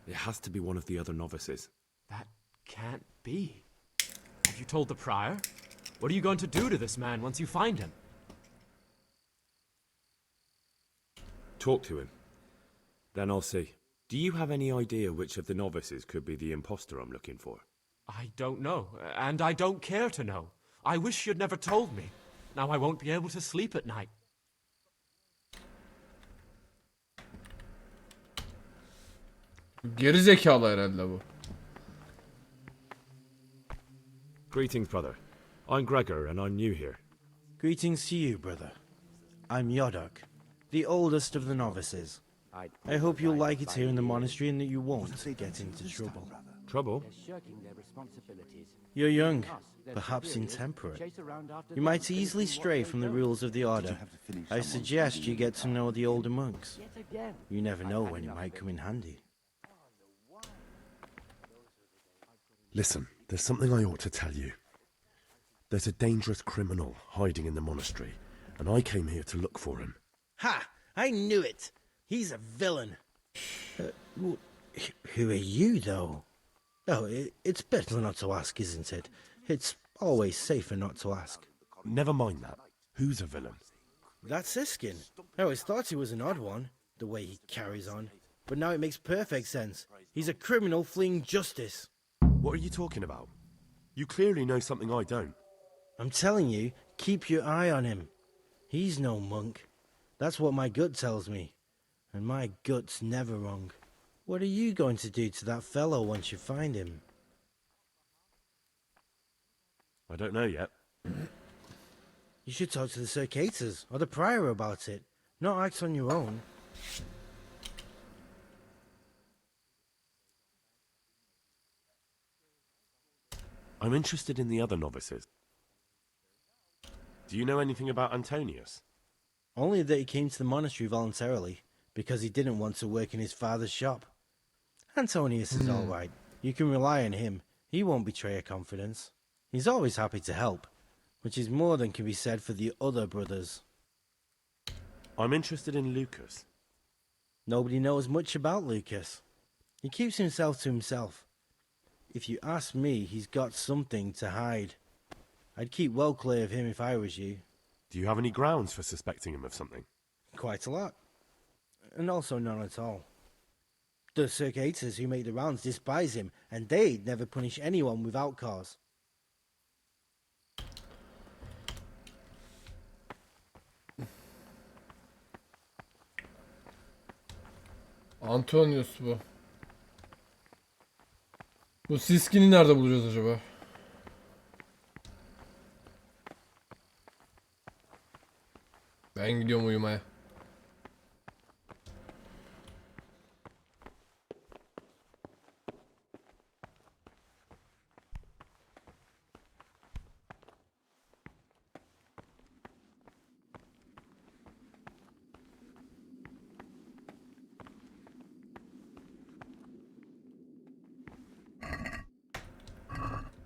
It has to be one of the other novices. That can't be. Have you told the prior? What are you going to do to this man once you find him? Talk to him. Then I'll see. Do you have any idea which of the novices could be the imposter I'm looking for? I don't know, and I don't care to know. I wish you'd never told me. Now I won't be able to sleep at night. Geri zekalı herhalde bu. Greetings, brother. I'm Gregor, and I'm new here. Greetings to you, brother. I'm Yodok, the oldest of the novices. I hope you'll like it here in the monastery and that you won't get into trouble. Trouble? You're young, perhaps intemperate. You might easily stray from the rules of the order. I suggest you get to know the older monks. You never know when it might come in handy. Listen, there's something I ought to tell you. There's a dangerous criminal hiding in the monastery, and I came here to look for him. Ha! I knew it! He's a villain. Who are you, though? Oh, it's better not to ask, isn't it? It's always safer not to ask. Never mind that. Who's a villain? That's Siskin. I always thought he was an odd one, the way he carries on. But now it makes perfect sense. He's a criminal fleeing justice. What are you talking about? You clearly know something I don't. I'm telling you, keep your eye on him. He's no monk. That's what my gut tells me. And my gut's never wrong. What are you going to do to that fellow once you find him? I don't know yet. You should talk to the Circators or the prior about it, not act on your own. I'm interested in the other novices. Do you know anything about Antonius? Only that he came to the monastery voluntarily, because he didn't want to work in his father's shop. Antonius is all right. You can rely on him. He won't betray your confidence. He's always happy to help, which is more than can be said for the other brothers. I'm interested in Lucas. Nobody knows much about Lucas. He keeps himself to himself. If you ask me, he's got something to hide. I'd keep well clear of him if I was you. Do you have any grounds for suspecting him of something? Quite a lot. And also none at all. The Circators who make the rounds despise him, and they'd never punish anyone without cause. Antonius bu. Bu Siskin'i nerede bulacağız acaba? Ben gidiyorum uyumaya.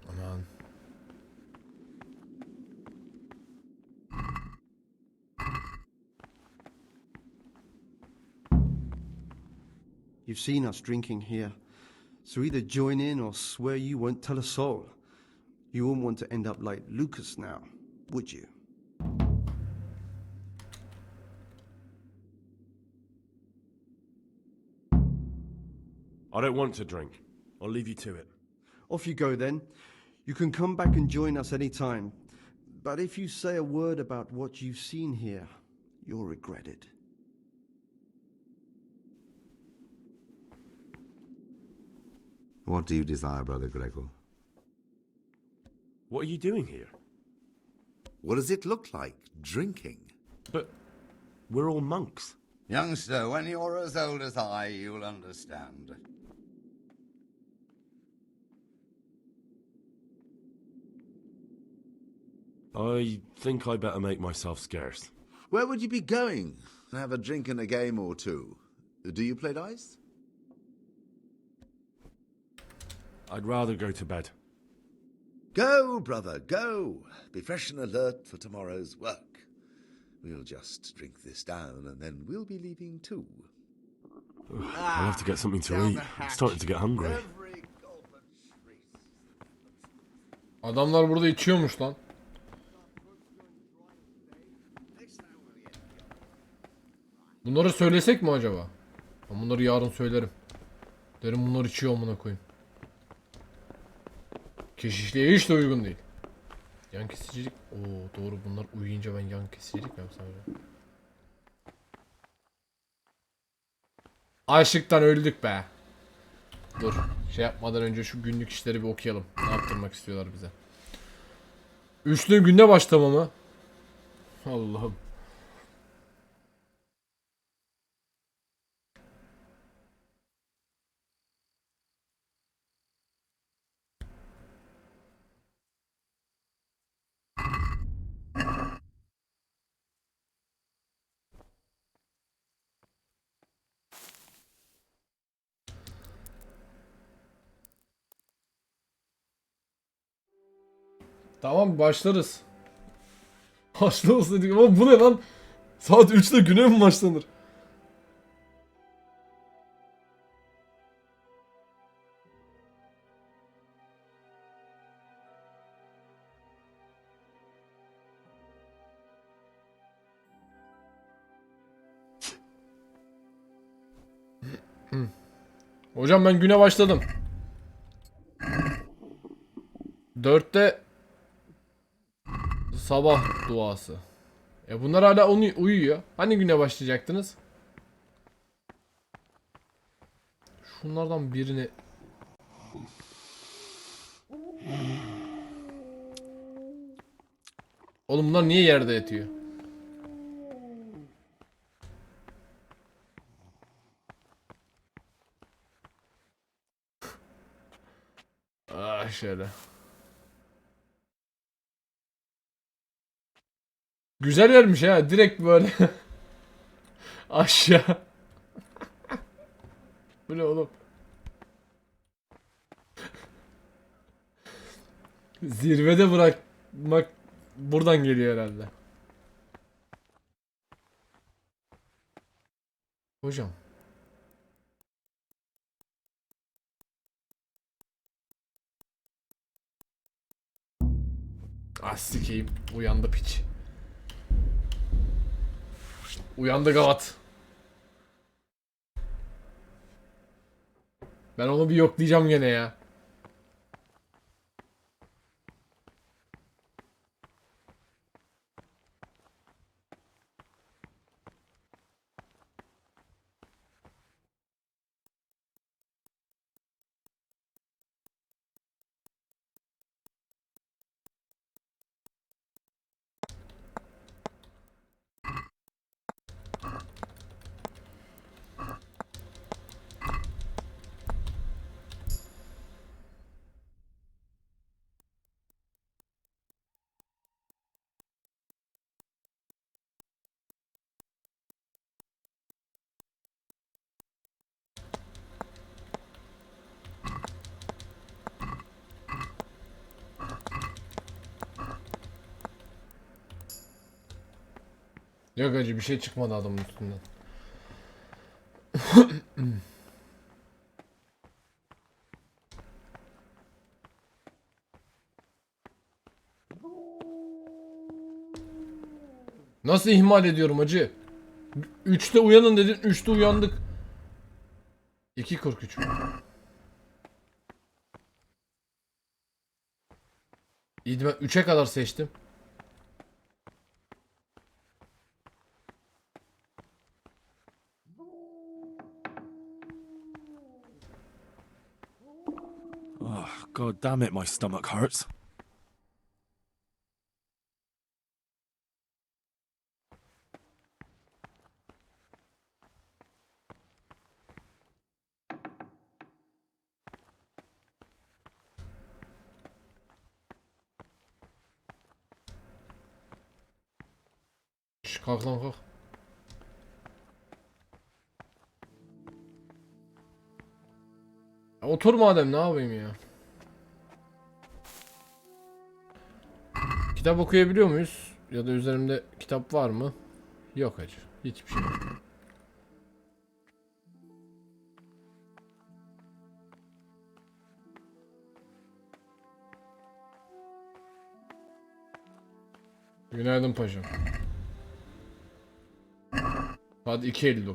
Aman. You've seen us drinking here, so either join in or swear you won't tell a soul. You wouldn't want to end up like Lucas now, would you? I don't want to drink. I'll leave you to it. Off you go then. You can come back and join us any time. But if you say a word about what you've seen here, you'll regret it. What do you desire, Brother Gregor? What are you doing here? What does it look like, drinking? But we're all monks. Youngster, when you're as old as I, you'll understand. I think I better make myself scarce. Where would you be going? Have a drink and a game or two. Do you play dice? I'd rather go to bed. Go, brother, go. Be fresh and alert for tomorrow's work. We'll just drink this down and then we'll be leaving too. I'll have to get something to eat. I'm starting to get hungry. Adamlar burada içiyormuş lan. Bunları söylesek mi acaba? Ben bunları yarın söylerim. Derim bunlar içiyor amına koyayım. Keşişliğe hiç de uygun değil. Yan kesicilik. Oo doğru, bunlar uyuyunca ben yan kesicilik mi yapsam acaba? Açlıktan öldük be. Dur. Şey yapmadan önce şu günlük işleri bir okuyalım. Ne yaptırmak istiyorlar bize. Üçlü günde başlama mı? Allah'ım. Tamam başlarız. Başla olsun dedik ama bu ne lan? Saat 3'te güne mi başlanır? Hocam ben güne başladım. 4'te sabah duası. Bunlar hala uyuyor. Hani güne başlayacaktınız? Şunlardan birini... Oğlum bunlar niye yerde yatıyor? Ah şöyle. Güzel yermiş ha. Direkt böyle aşağı. Bu ne oğlum? Zirvede bırakmak buradan geliyor herhalde. Hocam. Ah sikeyim. Uyandı piç. Uyandı gavat. Ben onu bir yoklayacağım gene ya. Yok acı bir şey çıkmadı adamın üstünden. Nasıl ihmal ediyorum acı? 3'te uyanın dedin, 3'te uyandık. 2.43. İyiydi, ben 3'e kadar seçtim. Oh, God damn it, my stomach hurts. Şş, kalk lan kalk. Ya otur madem, ne yapayım ya. Kitap okuyabiliyor muyuz? Ya da üzerimde kitap var mı? Yok hacı. Hiçbir şey yok. Günaydın paşam. Hadi 2.59.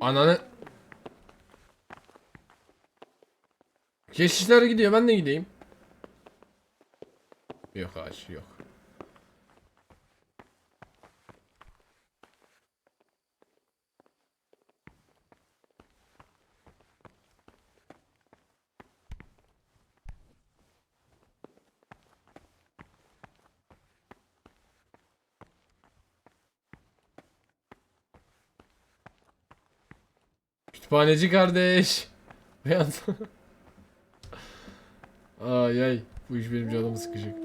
Ananı. Keşişler gidiyor, ben de gideyim. Yok ağaç yok. Kütüphaneci kardeş. Uyan. Ay ay. Bu iş benim canımı sıkacak.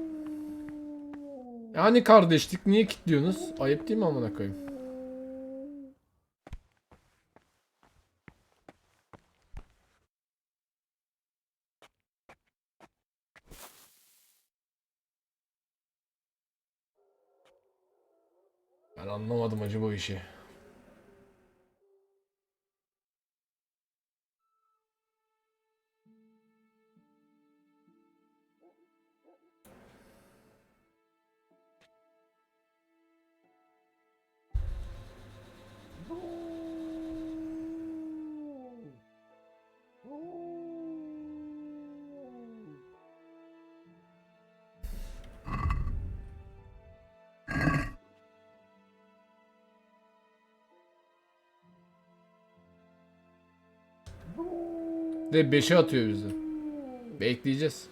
Yani kardeşlik, niye kilitliyorsunuz? Ayıp değil mi amına koyayım? Ben anlamadım acı bu işi. De 5'e atıyor bizi. Bekleyeceğiz.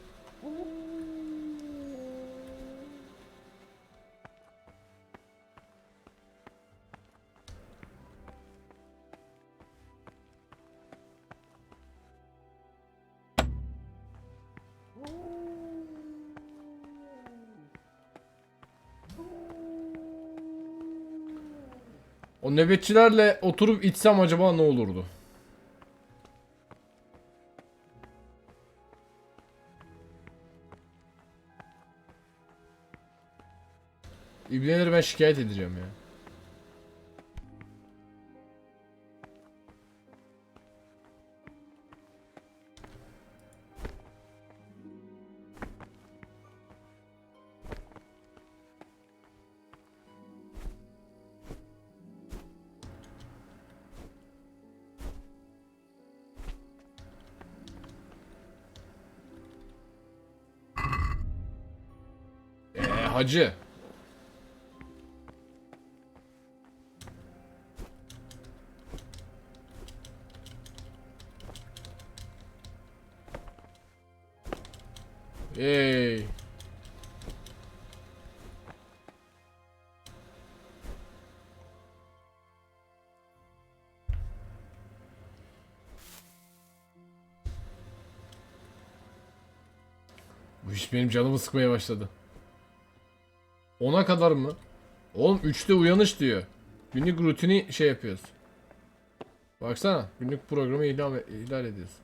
O nöbetçilerle oturup içsem acaba ne olurdu? İbneleri ben şikayet edeceğim ya. Hacı. Hey. Bu iş benim canımı sıkmaya başladı. 10'a kadar mı? Oğlum 3'te uyanış diyor. Günlük rutini şey yapıyoruz. Baksana, günlük programı ihlal ediyoruz.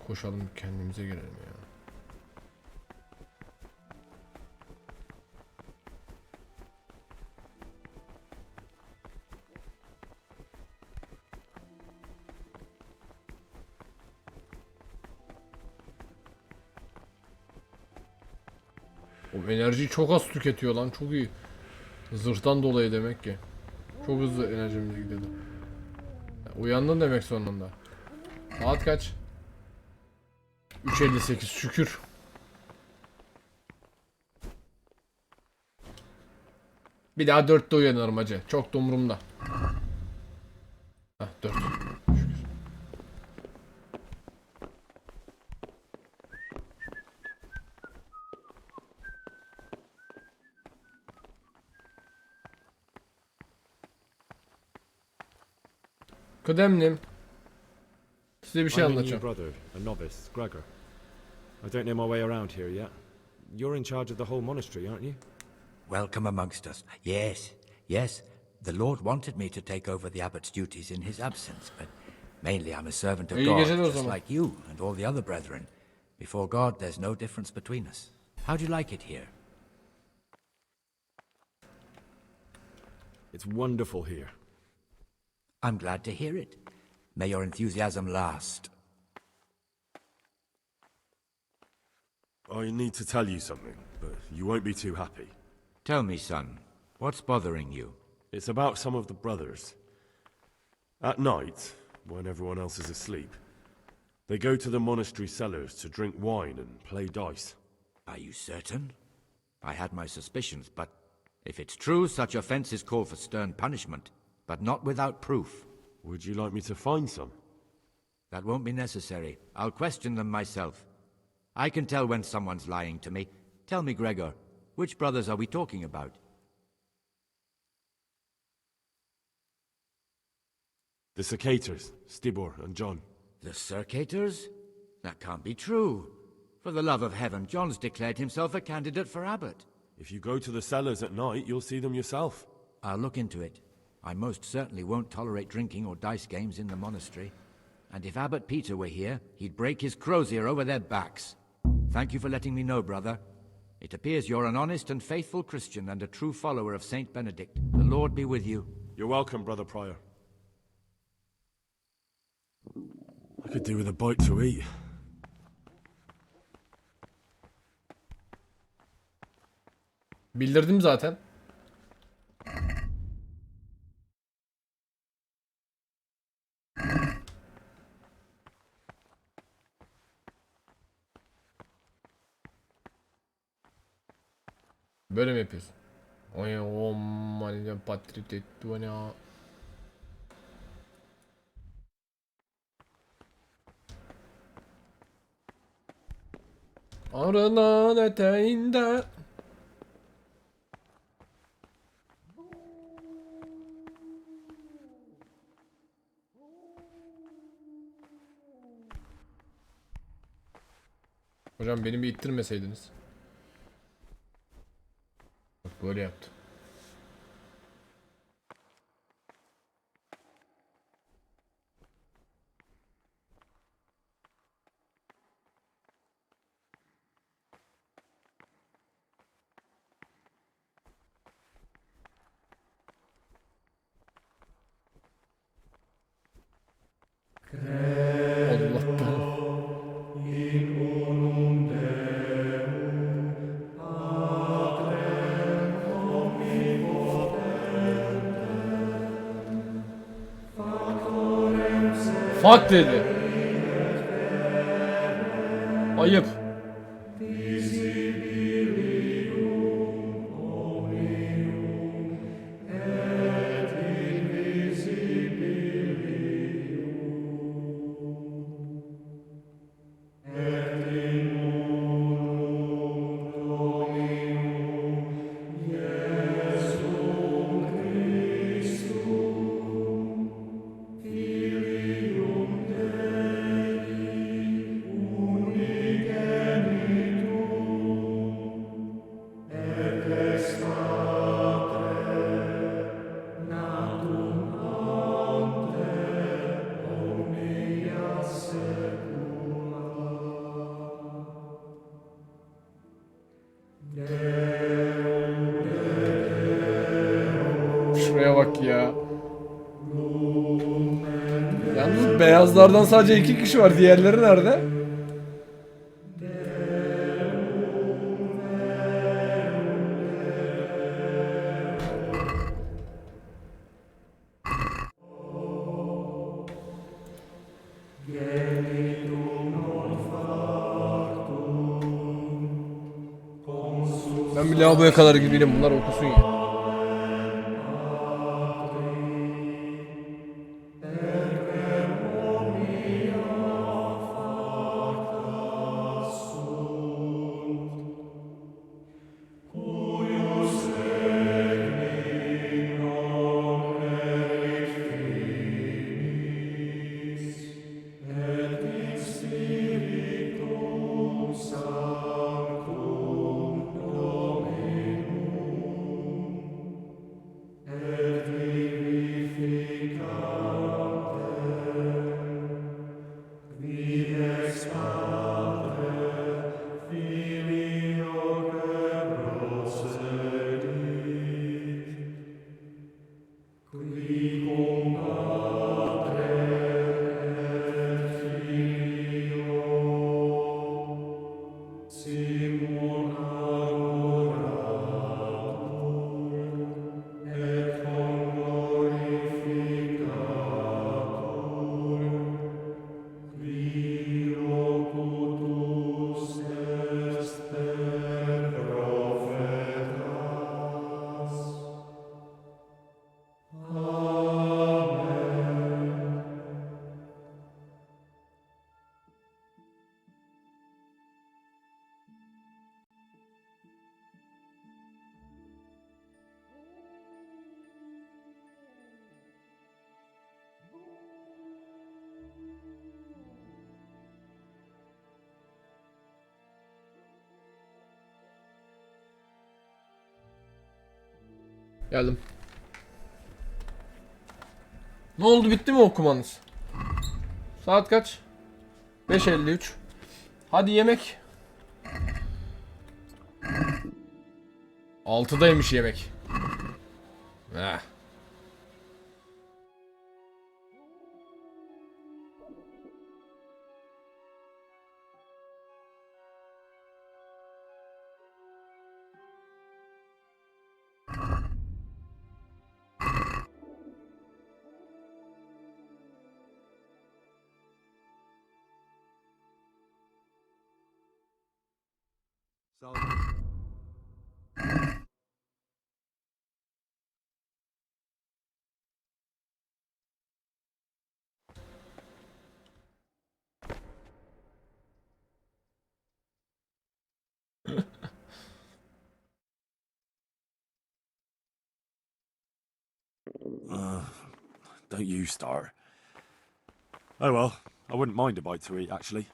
Koşalım, kendimize gelelim ya. O enerjiyi çok az tüketiyor lan, çok iyi. Zırhtan dolayı demek ki. Çok hızlı enerjimiz gidiyordu. Uyandın demek sonunda. Saat kaç? 3:58 şükür. Bir daha 4'te uyanırım hacı. Çok da umurumda. Heh, 4. Şükür. Kıdemlim. Size bir şey I'm a new anlatacağım. brother, a novice, Gregor. I don't know my way around here yet. You're in charge of the whole monastery, aren't you? Welcome amongst us. Yes, yes. The Lord wanted me to take over the abbot's duties in his absence, but mainly I'm a servant of İyi God, geceler o just zaman. like you and all the other brethren. Before God, there's no difference between us. How do you like it here? It's wonderful here. I'm glad to hear it. May your enthusiasm last. I need to tell you something, but you won't be too happy. Tell me, son, what's bothering you? It's about some of the brothers. At night, when everyone else is asleep, they go to the monastery cellars to drink wine and play dice. Are you certain? I had my suspicions, but if it's true, such offenses call for stern punishment, but not without proof. Would you like me to find some? That won't be necessary. I'll question them myself. I can tell when someone's lying to me. Tell me, Gregor, which brothers are we talking about? The Cicators, Stibor and John. The Circators? That can't be true. For the love of heaven, John's declared himself a candidate for abbot. If you go to the cellars at night, you'll see them yourself. I'll look into it. I most certainly won't tolerate drinking or dice games in the monastery. And if Abbot Peter were here, he'd break his crozier over their backs. Thank you for letting me know, brother. It appears you're an honest and faithful Christian and a true follower of Saint Benedict. The Lord be with you. You're welcome, Brother Prior. I could do with a bite to eat. Bildirdim zaten. Böyle mi yapıyorsun? Oya o maniden patrit etti bana. Arılan eteğinde. Hocam beni bir ittirmeseydiniz. Bak böyle yaptı. Fuck dedi. Ayıp. Şuraya bak ya. Yalnız beyazlardan sadece 2 kişi var. Diğerleri nerede? Ben bir lavaboya kadar gideyim, bunlar okusun ya. Geldim. Ne oldu, bitti mi okumanız? Saat kaç? 5:53. Hadi yemek. 6'daymış yemek. Heh. Don't you start. Oh well, I wouldn't mind a bite to eat, actually.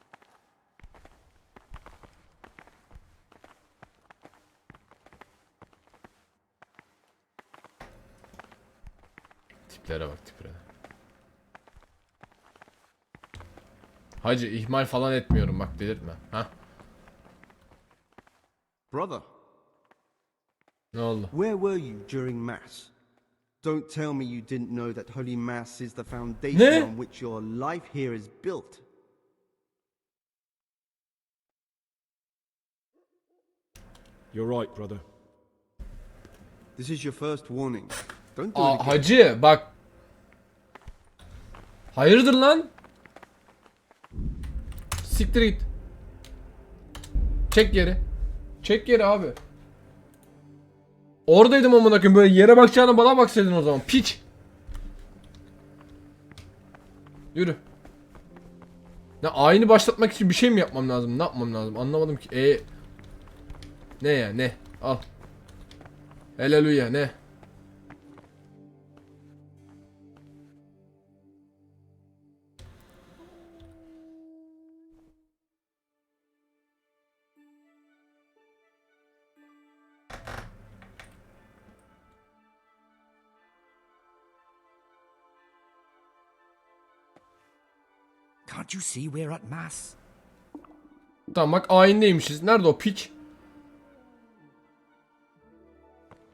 Tiplere bak, tiplere. Hacı ihmal falan etmiyorum bak, delirtme. Ha? Brother, Ne oldu? where were you during Mass? Don't tell me you didn't know that Holy Mass is the foundation on which your life here is built. You're right, brother. This is your first warning. Don't do it again. Hacı bak. Hayırdır lan? Siktir git. Çek geri. Çek geri abi. Oradaydım amına koyayım, böyle yere bakacağına bana baksaydın o zaman. Piç. Yürü. Ne, ayini başlatmak için bir şey mi yapmam lazım? Ne yapmam lazım? Anlamadım ki. Ne ya, ne? Al. Haleluya, ne? Can't you see we're at Mass? Tamam bak, ayindeymişiz. Nerede o piç?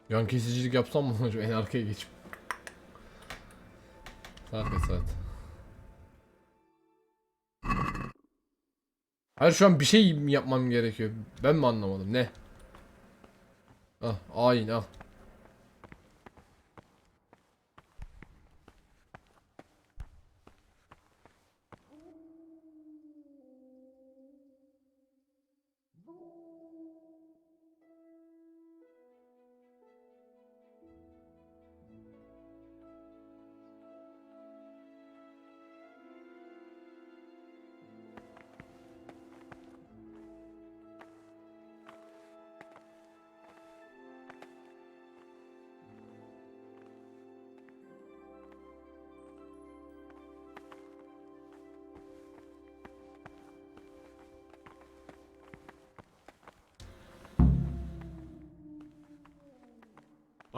Yan kesicilik yapsam mı hocam? En arkaya geçip. Saat kaç saat? Hayır, şu an bir şey mi yapmam gerekiyor? Ben mi anlamadım? Ne? Al, ayin al.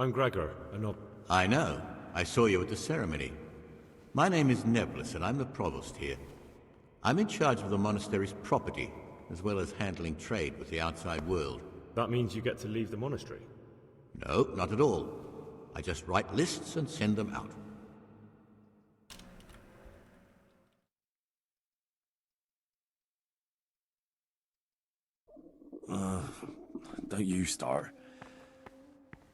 I'm Gregor, a nob. I know. I saw you at the ceremony. My name is Nebulus, and I'm the provost here. I'm in charge of the monastery's property, as well as handling trade with the outside world. That means you get to leave the monastery? No, not at all. I just write lists and send them out. Don't you start.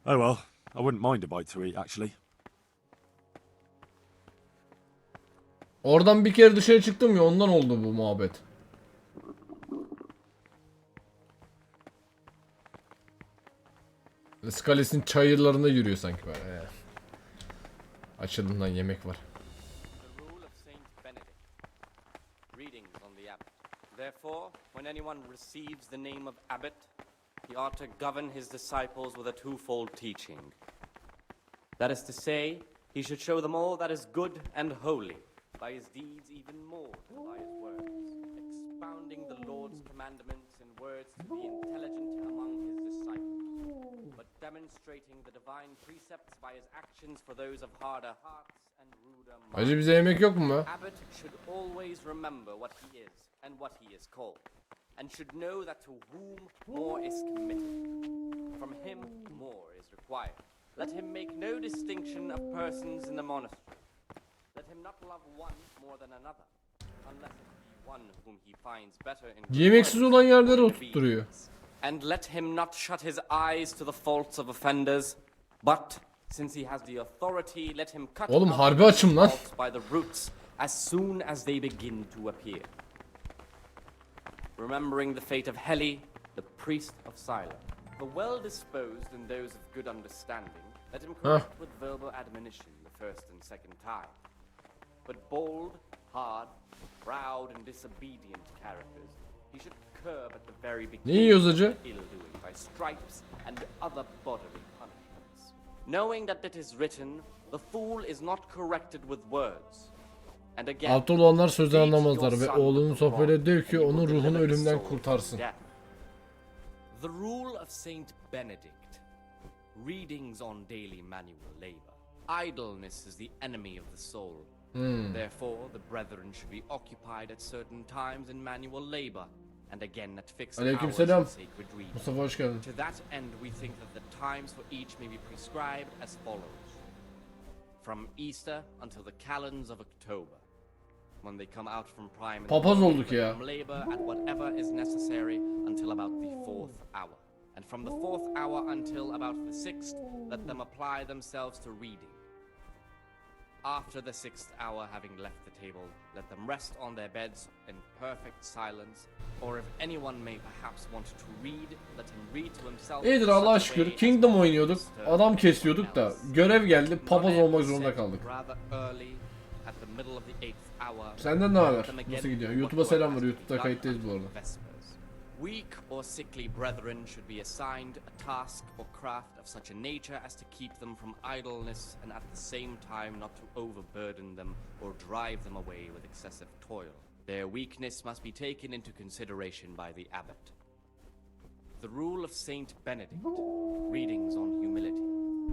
Oh well, I wouldn't mind a bite to eat, actually. Oradan bir kere dışarı çıktım ya, ondan oldu bu muhabbet. Kalesinin çayırlarında yürüyor sanki böyle. Açılımdan yemek var. Therefore, when anyone receives the name of abbot, he ought to govern his disciples with a twofold teaching. That is to say, he should show them all that is good and holy, by his deeds even more than by his words, expounding the Lord's commandments in words to be intelligent among his disciples, but demonstrating the divine precepts by his actions for those of harder hearts and ruder minds. Hacı bize yemek yok mu be? Abbot should always remember what he is and what he is called, and should know that to whom more is committed, from him more is required. Let him make no distinction of persons in the monastery. Let him not love one more than another, unless it be one whom he finds better in Yemeksiz olan yerlere oturtturuyor. And let him not shut his eyes to the faults of offenders, but since he has the authority, let him cut Oğlum off harbi açım lan. faults by the roots as soon as they begin to appear. Remembering the fate of Heli, the priest of silence. The well-disposed and those of good understanding, let him correct with verbal admonition the first and second time. But bold, hard, proud and disobedient characters, he should curb at the very beginning of ill-doing by stripes and other bodily punishments. Knowing that it is written, the fool is not corrected with words. Altı olanlar sözden anlamazlar ve oğlunun sofrayla dev ki onun ruhunu ölümden kurtarsın. The rule of Saint Benedict. Readings on daily manual labor. Idleness is the enemy of the soul. Therefore, the brethren should be occupied at certain times in manual labor, and again at fixed hours in sacred reading. Mustafa hoş geldin. To that end, we think that the times for each may be prescribed as follows: from Easter until the calends of October, when they come out from prime Papaz olduk ya. from labor at whatever is necessary until about the 4th hour, and from the 4th hour until about the 6th, let them apply themselves to reading. After the 6th hour, having left the table, let them rest on their beds in perfect silence, or if anyone may perhaps want to read, let him read to himself. İyidir Allah'a şükür. Kingdom oynuyorduk. Adam kesiyorduk da görev geldi. Papaz olmak zorunda kaldık. Senden ne haber? Nasıl gidiyor? YouTube'a selam var. YouTube'da kayıttayız bu arada. Weak or sickly brethren should be assigned a task or craft of such a nature as to keep them from idleness and at the same time not to overburden them or drive them away with excessive toil. Their weakness must be taken into consideration by the abbot. The rule of Saint Benedict, readings on humility.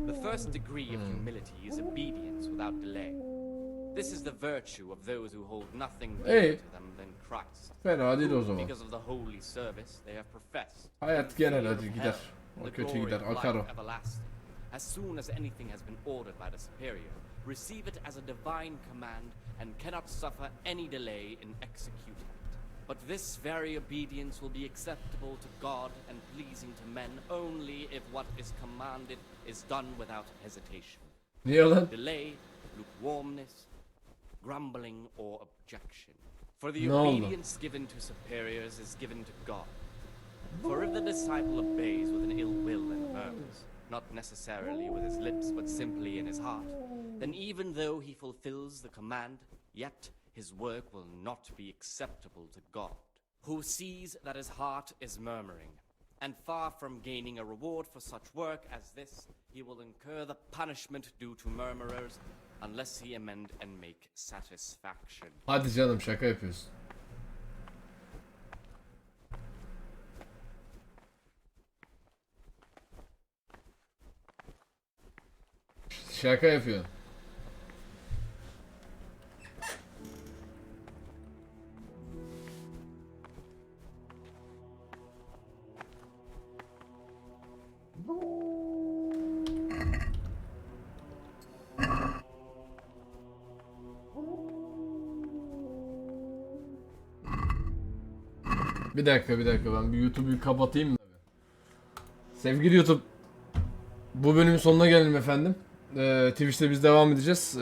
The first degree of humility is obedience without delay. This is the virtue of those who hold nothing dearer to them than Christ. Fena değil o zaman. Because of the holy service they have professed. Hayat genel acı gider. O kötü gider. Akar o. As soon as anything has been ordered by the superior, receive it as a divine command and cannot suffer any delay in executing it. But this very obedience will be acceptable to God and pleasing to men only if what is commanded is done without hesitation. Niye lan? Delay, lukewarmness, grumbling or objection. For the obedience given to superiors is given to God. For if the disciple obeys with an ill will and murmurs, not necessarily with his lips but simply in his heart, then even though he fulfills the command, yet his work will not be acceptable to God, who sees that his heart is murmuring. And far from gaining a reward for such work as this, he will incur the punishment due to murmurers, unless he amend and make satisfaction. Hadi canım şaka yapıyorsun. Şaka yapıyor. Bir dakika ben bir YouTube'u kapatayım da. Sevgili YouTube, bu bölümün sonuna gelelim efendim. Twitch'te biz devam edeceğiz.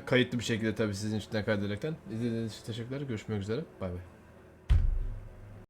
Kayıtlı bir şekilde tabii sizin için de kaydederekten. İzlediğiniz için teşekkürler. Görüşmek üzere. Bay bay.